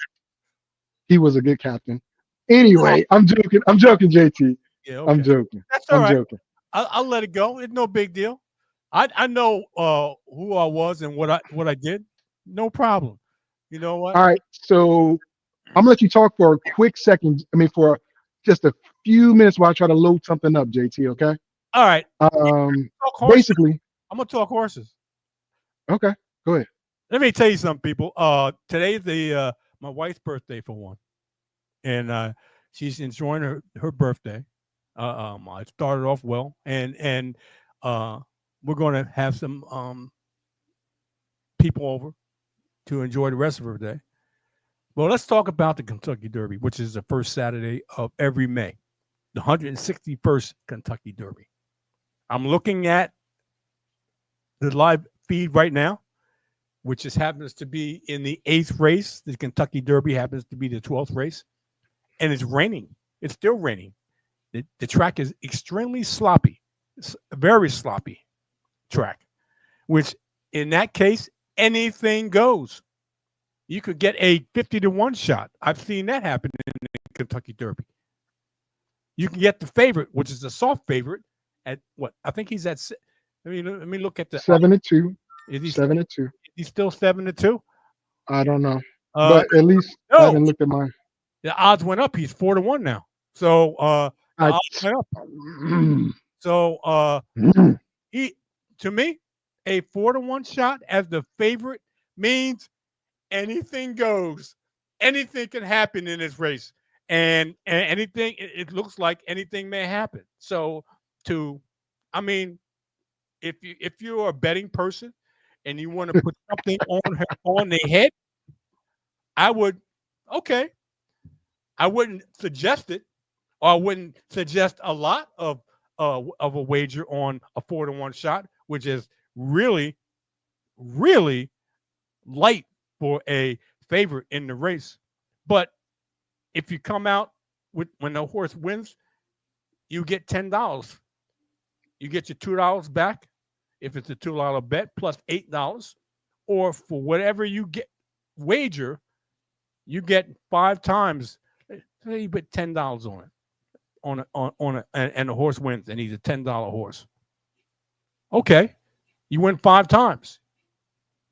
S5: he was a good captain. Anyway, I'm joking. I'm joking, JT.
S6: Yeah,
S5: I'm
S6: okay.
S5: joking.
S6: That's all
S5: I'm
S6: right.
S5: joking.
S6: I'll let it go. It's no big deal. I know who I was and what I did. No problem. You know what?
S5: All right. So I'm gonna let you talk for a quick second. I mean, for just a few minutes while I try to load something up, JT. Okay.
S6: All right.
S5: Um.
S6: Talk horses.
S5: Basically.
S6: I'm gonna talk horses.
S5: Okay. Go ahead.
S6: Let me tell you something, people. Today's the my wife's birthday for one, and she's enjoying her birthday. I started off well, and we're going to have some people over to enjoy the rest of her day. Well, let's talk about the Kentucky Derby, which is the first Saturday of every May, the 161st Kentucky Derby. I'm looking at the live feed right now, which just happens to be in the 8th race. The Kentucky Derby happens to be the 12th race, and it's raining. It's still raining. The track is extremely sloppy. It's a very sloppy track, which in that case, anything goes. You could get a 50-1 shot. I've seen that happen in the Kentucky Derby. You can get the favorite, which is a soft favorite, at what? I think he's at. Let me look at the
S5: 7-2.
S6: Is he
S5: 7-2.
S6: He's still 7-2?
S5: I don't know, but at least I
S6: No,
S5: haven't looked at mine.
S6: the odds went up. He's 4-1 now. So the
S5: I,
S6: odds went up. So he, to me, a 4-1 shot as the favorite means anything goes. Anything can happen in this race. and anything, it looks like anything may happen. So I mean, if you're a betting person and you want to put something on their head, I would, okay. I wouldn't suggest it, or I wouldn't suggest a lot of a wager on a 4-to-1 shot, which is really, really light for a favorite in the race. But if you come out when the horse wins, you get $10. You get your $2 back if it's a $2 bet plus $8, or for whatever you get wager, you get 5 times. Say you put $10 on it, and the horse wins, and he's a $10 horse. Okay, you win 5 times.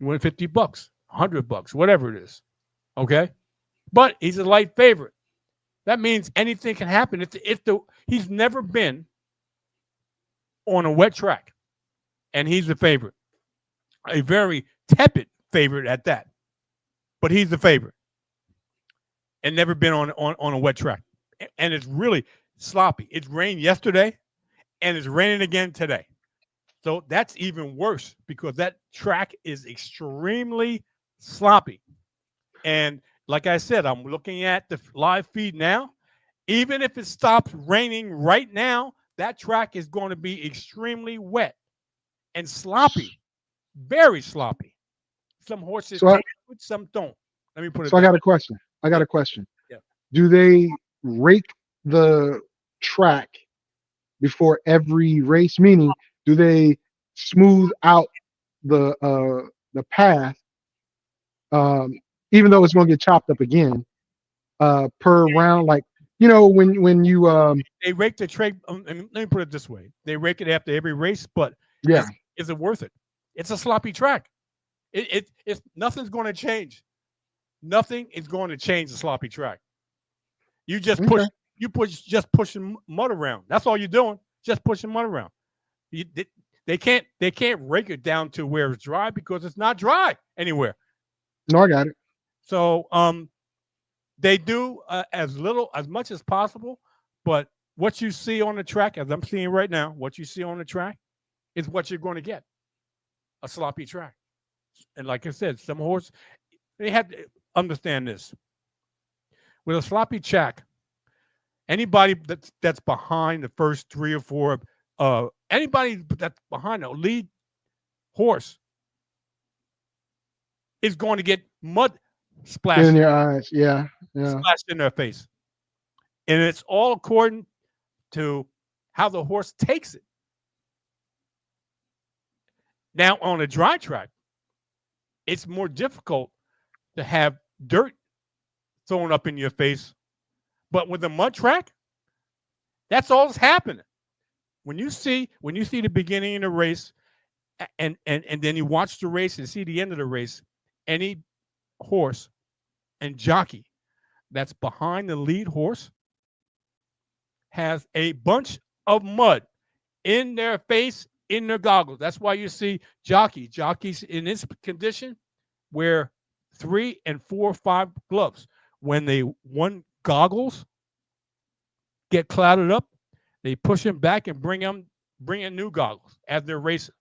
S6: You win $50, $100, whatever it is. Okay, but he's a light favorite. That means anything can happen. He's never been on a wet track, and he's the favorite, a very tepid favorite at that. But he's the favorite, and never been on a wet track, and it's really sloppy. It rained yesterday, and it's raining again today. So that's even worse because that track is extremely sloppy. And like I said, I'm looking at the live feed now. Even if it stops raining right now, that track is going to be extremely wet and sloppy, very sloppy. Some horses take it, some don't. Let me put it.
S5: So I got a question.
S6: Yeah.
S5: Do they rake the track before every race? Meaning, do they smooth out the path, even though it's going to get chopped up again per round? Like, you know, when you
S6: they rake the track. Let me put it this way: they rake it after every race, but
S5: yeah,
S6: is it worth it? It's a sloppy track. It's nothing's going to change. Nothing is going to change the sloppy track. You just just pushing mud around. That's all you're doing. Just pushing mud around. They can't rake it down to where it's dry because it's not dry anywhere.
S5: No, I got it.
S6: So they do as much as possible, but what you see on the track, as I'm seeing right now, what you see on the track is what you're going to get. A sloppy track. And like I said, some horse, they have to understand this. With a sloppy track, anybody that's behind the first 3 or 4, anybody that's behind a lead horse is going to get mud splashed
S5: in your eyes. Yeah.
S6: splashed in their face. And it's all according to how the horse takes it. Now, on a dry track, it's more difficult to have dirt thrown up in your face. But with a mud track, that's all that's happening. When you see the beginning of the race and then you watch the race and see the end of the race, any horse and jockey that's behind the lead horse has a bunch of mud in their face, in their goggles. That's why you see jockeys in this condition wear 3 and 4 or 5 gloves. When they want goggles get clouded up, they push them back and bring in new goggles as they're racing.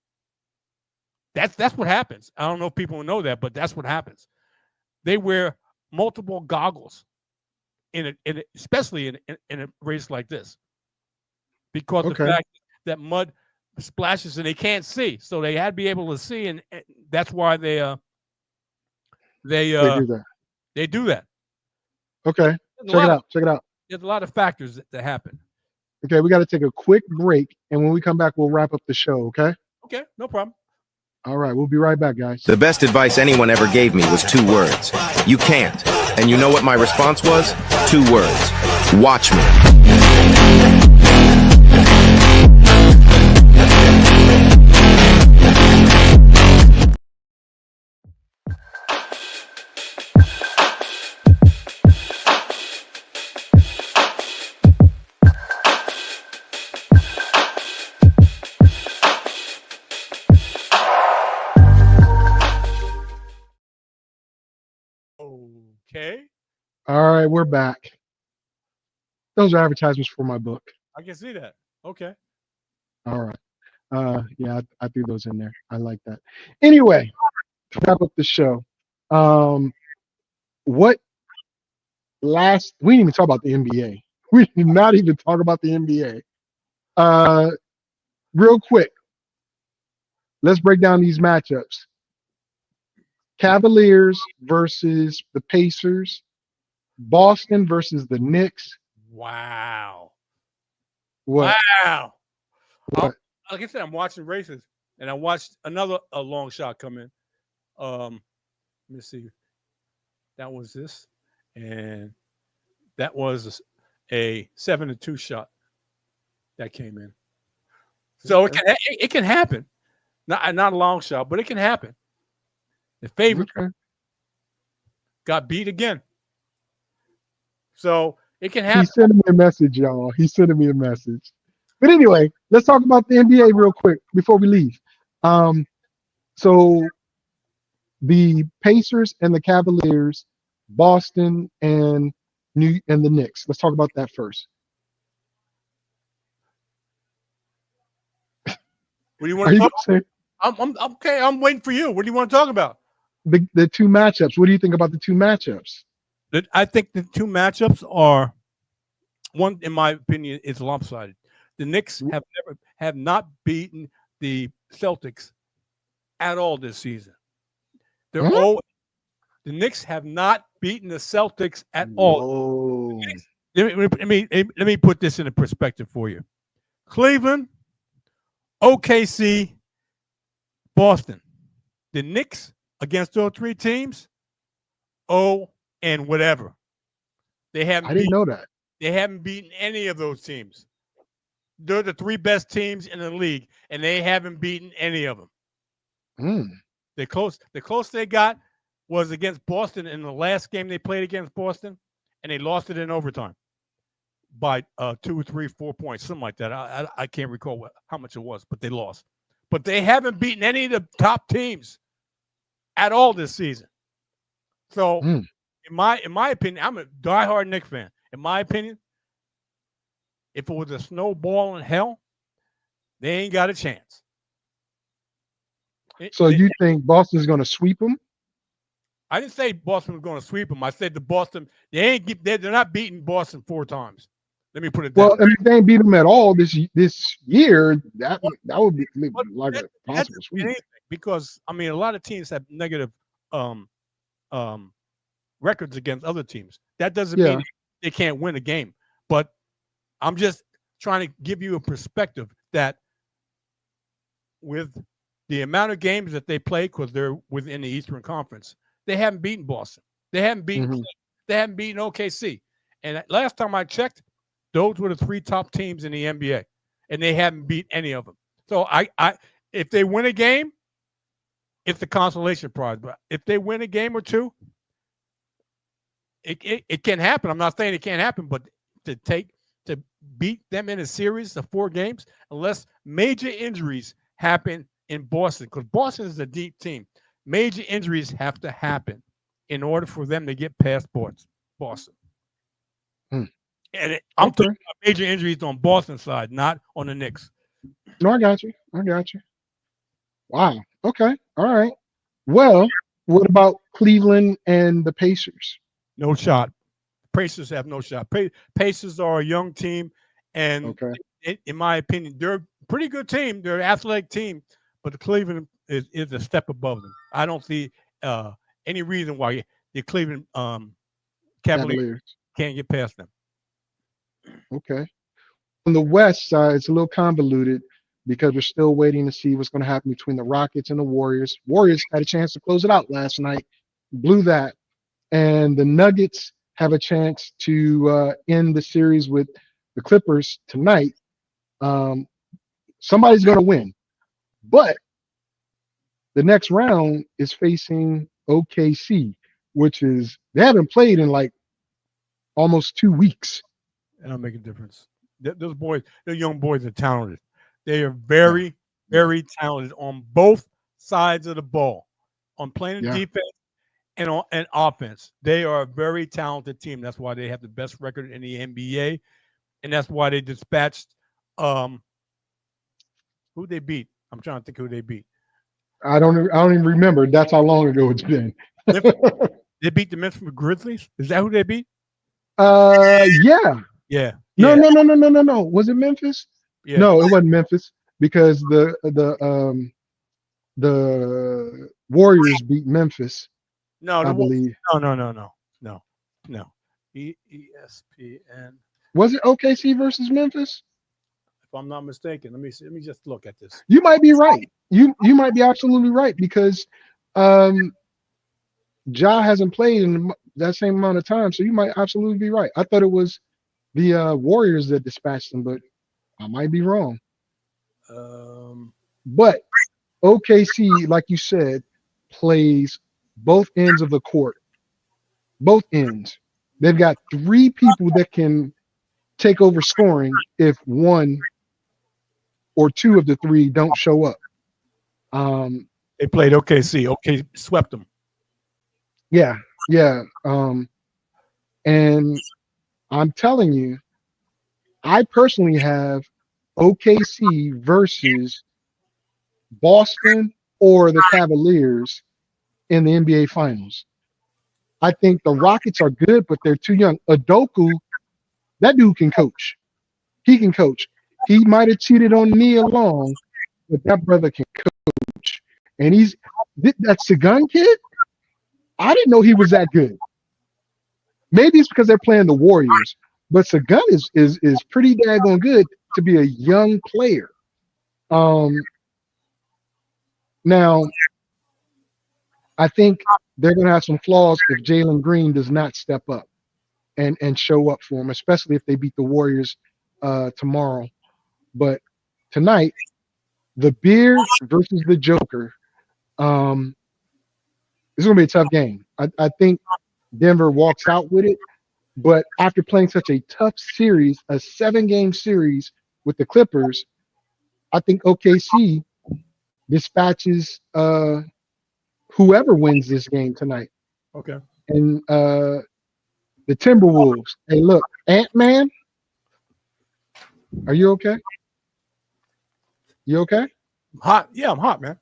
S6: That's what happens. I don't know if people know that, but that's what happens. They wear multiple goggles especially in a race like this, because the fact that mud splashes and they can't see, so they had to be able to see, and that's why they do that. They do that.
S5: Okay, check it out.
S6: There's a lot of factors that happen.
S5: Okay, we got to take a quick break, and when we come back, we'll wrap up the show. Okay,
S6: no problem.
S5: All right, we'll be right back, guys.
S8: The best advice anyone ever gave me was 2 words. You can't. And you know what my response was? 2 words. Watch me.
S6: Okay.
S5: All right, we're back. Those are advertisements for my book.
S6: I can see that. Okay.
S5: All right. Yeah, I threw those in there. I like that. Anyway, to wrap up the show, what we didn't even talk about the NBA. We did not even talk about the NBA. Real quick, let's break down these matchups. Cavaliers versus the Pacers. Boston versus the Knicks.
S6: Wow.
S5: What?
S6: Wow.
S5: What?
S6: Like I said, I'm watching races, and I watched another long shot come in. Let me see. That was this, and that was a 7-2 shot that came in. So it can happen. Not a long shot, but it can happen. The favorite got beat again. So it can happen.
S5: He's sending me a message, y'all. He's sending me a message. But anyway, let's talk about the NBA real quick before we leave. So the Pacers and the Cavaliers, Boston and the Knicks. Let's talk about that first.
S6: What do you want to talk
S5: about?
S6: I'm okay. I'm waiting for you. What do you want to talk about?
S5: The two matchups. What do you think about the two matchups?
S6: I think the two matchups are one, in my opinion, is lopsided. The Knicks have not beaten the Celtics at all this season. They're all the Knicks have not beaten the Celtics at all. Let me put this into perspective for you. Cleveland, OKC, Boston. The Knicks against those three teams, and whatever. They haven't.
S5: I didn't know that.
S6: They haven't beaten any of those teams. They're the three best teams in the league, and they haven't beaten any of them. The close they got was against Boston in the last game they played against Boston, and they lost it in overtime by 2, 3, 4 points, something like that. I can't recall how much it was, but they lost. But they haven't beaten any of the top teams at all this season. So, in my opinion, I'm a diehard Knicks fan. In my opinion, if it was a snowball in hell, they ain't got a chance.
S5: So you think Boston's going to sweep them?
S6: I didn't say Boston was going to sweep them. I said the Boston they're not beating Boston 4 times. Let me put it that way.
S5: Well, if they ain't beat them at all this year, that would be like a possible sweep.
S6: Because I mean, a lot of teams have negative records against other teams. That doesn't mean they can't win a game. But I'm just trying to give you a perspective that with the amount of games that they play, because they're within the Eastern Conference, they haven't beaten Boston. They haven't beaten. They haven't beaten OKC. And last time I checked, those were the 3 top teams in the NBA, and they haven't beat any of them. So if they win a game, it's the consolation prize. But if they win a game or two, it can happen. I'm not saying it can't happen, but to beat them in a series of 4 games, unless major injuries happen in Boston, because Boston is a deep team. Major injuries have to happen in order for them to get past Boston. And I'm talking about major injuries on Boston's side, not on the Knicks.
S5: No, I got you. Wow. Okay. All right. Well, what about Cleveland and the Pacers?
S6: No shot. Pacers have no shot. Pacers are a young team, and in my opinion, they're a pretty good team. They're an athletic team, but the Cleveland is a step above them. I don't see any reason why the Cleveland Cavaliers can't get past them.
S5: Okay. On the West side, it's a little convoluted because we're still waiting to see what's going to happen between the Rockets and the Warriors. Warriors had a chance to close it out last night, blew that. And the Nuggets have a chance to end the series with the Clippers tonight. Somebody's going to win. But the next round is facing OKC, which is they haven't played in like almost 2 weeks.
S6: And I'll make a difference. Those boys, those young boys are talented. They are very, very talented on both sides of the ball, on playing defense and on offense. They are a very talented team. That's why they have the best record in the NBA. and that's why they dispatched who they beat. I'm trying to think who they beat.
S5: I don't even remember. That's how long ago it's been.
S6: They beat the Memphis Grizzlies. Is that who they beat?
S5: Yeah.
S6: Yeah.
S5: No. Was it Memphis?
S6: Yeah.
S5: No, it wasn't Memphis because the Warriors beat Memphis.
S6: No,
S5: I believe.
S6: No. ESPN.
S5: Was it OKC versus Memphis?
S6: If I'm not mistaken, let me see. Let me just look at this.
S5: You might be right. You might be absolutely right because Ja hasn't played in that same amount of time, so you might absolutely be right. I thought it was the Warriors that dispatched them, but I might be wrong. But OKC, like you said, plays both ends of the court. Both ends. They've got 3 people that can take over scoring if 1 or 2 of the 3 don't show up.
S6: They played OKC. OK swept them.
S5: Yeah. And I'm telling you, I personally have OKC versus Boston or the Cavaliers in the NBA Finals. I think the Rockets are good, but they're too young. Udoka, that dude can coach. He can coach. He might have cheated on Nia Long, but that brother can coach. And that Sagan kid, I didn't know he was that good. Maybe it's because they're playing the Warriors, but Sagan is pretty daggone good to be a young player. Now, I think they're going to have some flaws if Jalen Green does not step up and show up for them, especially if they beat the Warriors tomorrow. But tonight, the Beard versus the Joker. It's going to be a tough game. I think Denver walks out with it, but after playing such a tough series, a 7-game series with the Clippers, I think OKC dispatches whoever wins this game tonight.
S6: Okay.
S5: And the Timberwolves. Hey, look, Ant-Man, are you okay? You okay?
S6: Hot. Yeah, I'm hot, man.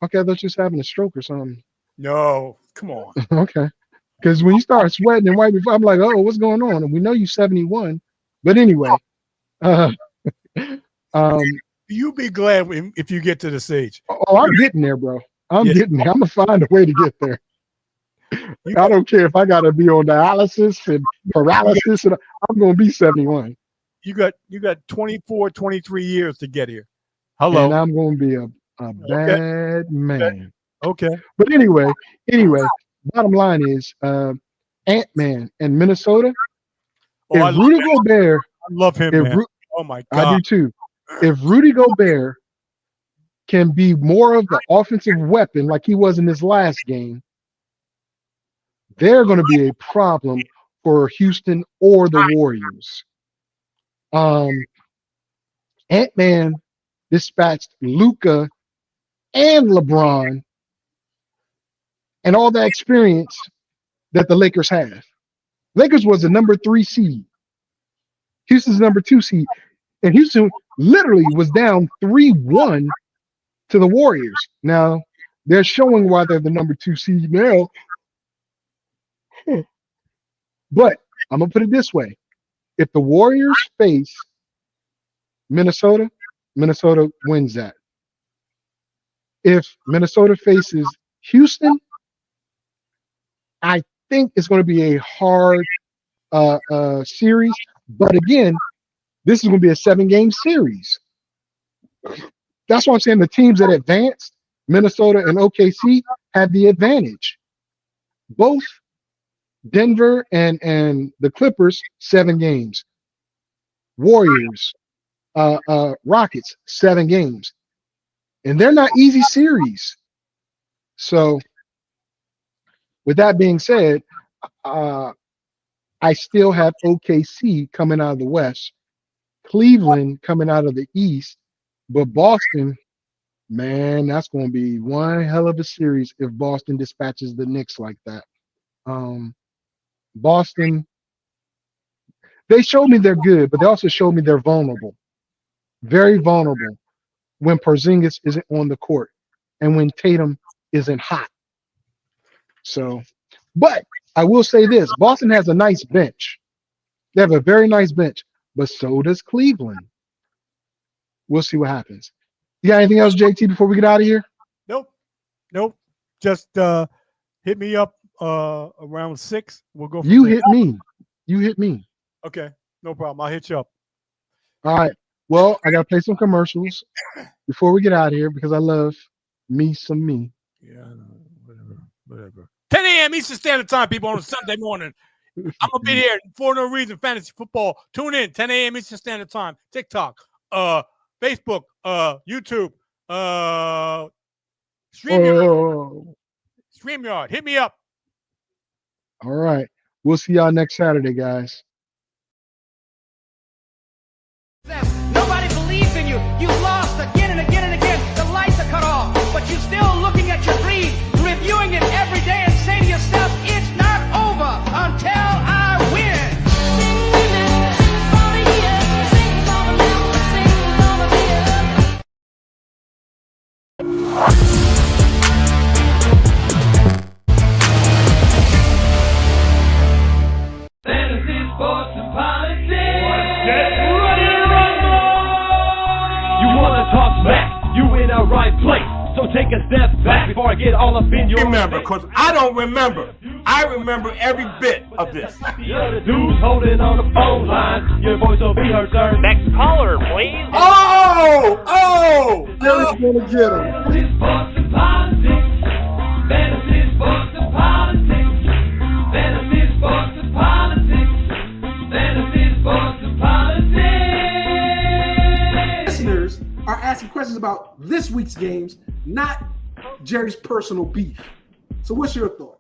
S5: Okay, I thought you was having a stroke or something.
S6: No, come on.
S5: Okay. Because when you start sweating and wiping, I'm like, oh, what's going on? And we know you 71. But anyway,
S6: You be glad if you get to the stage.
S5: Oh, I'm getting there, bro. I'm getting there. I'm gonna find a way to get there. I don't care if I gotta be on dialysis and paralysis, and I'm gonna be 71.
S6: You got 24, 23 years to get here. Hello.
S5: And I'm gonna be a bad man.
S6: Okay.
S5: But anyway, bottom line is Ant-Man and Minnesota. If Rudy Gobert,
S6: I love him, man. Oh my God.
S5: I do too. If Rudy Gobert can be more of the offensive weapon like he was in this last game, they're going to be a problem for Houston or the Warriors. Ant-Man dispatched Luka and LeBron and all that experience that the Lakers have. Lakers was the number 3 seed. Houston's number 2 seed. And Houston literally was down 3-1 to the Warriors. Now, they're showing why they're the number 2 seed now. But I'm going to put it this way. If the Warriors face Minnesota, Minnesota wins that. If Minnesota faces Houston, I think it's going to be a hard series. But again, this is going to be a 7-game series. That's why I'm saying the teams that advanced, Minnesota and OKC, have the advantage. Both Denver and the Clippers, 7 games. Warriors, Rockets, 7 games. And they're not easy series. So, with that being said, I still have OKC coming out of the West, Cleveland coming out of the East, but Boston, man, that's going to be one hell of a series if Boston dispatches the Knicks like that. Boston, they showed me they're good, but they also showed me they're vulnerable, very vulnerable when Porzingis isn't on the court and when Tatum isn't hot. So, but I will say this: Boston has a nice bench. They have a very nice bench, but so does Cleveland. We'll see what happens. You got anything else, JT, before we get out of here?
S6: Nope. Just hit me up around 6. We'll go.
S5: You hit me. You hit me.
S6: Okay, no problem. I'll hit you up.
S5: All right. Well, I gotta play some commercials before we get out of here because I love me some me.
S6: Yeah, whatever. 10 a.m. Eastern Standard Time, people, on a Sunday morning. I'm gonna be here for no reason. Fantasy football. Tune in 10 a.m. Eastern Standard Time. TikTok, Facebook, YouTube, StreamYard. Hit me up.
S5: All right. We'll see y'all next Saturday, guys.
S9: Nobody believes in you. You lost again and again and again. The lights are cut off, but you're still looking at your dream, reviewing it every day and saying to yourself, it's not over until I win.
S1: Fantasy, sports, and politics. Get ready to rumble! You wanna talk smack? You in the right place. So take a step back before I get all up in your
S2: Remember, because I don't remember. I remember every bit of this.
S1: The other dudes holding on the phone line. Your voice will be heard, sir.
S10: Next caller, please.
S5: Jerry's gonna get him.
S1: Fantasy, sports, and politics. Fantasy, sports, and politics. Fantasy, sports, and politics. Fantasy, sports, and politics.
S4: Listeners are asking questions about this week's games, not Jerry's personal beef. So what's your thought?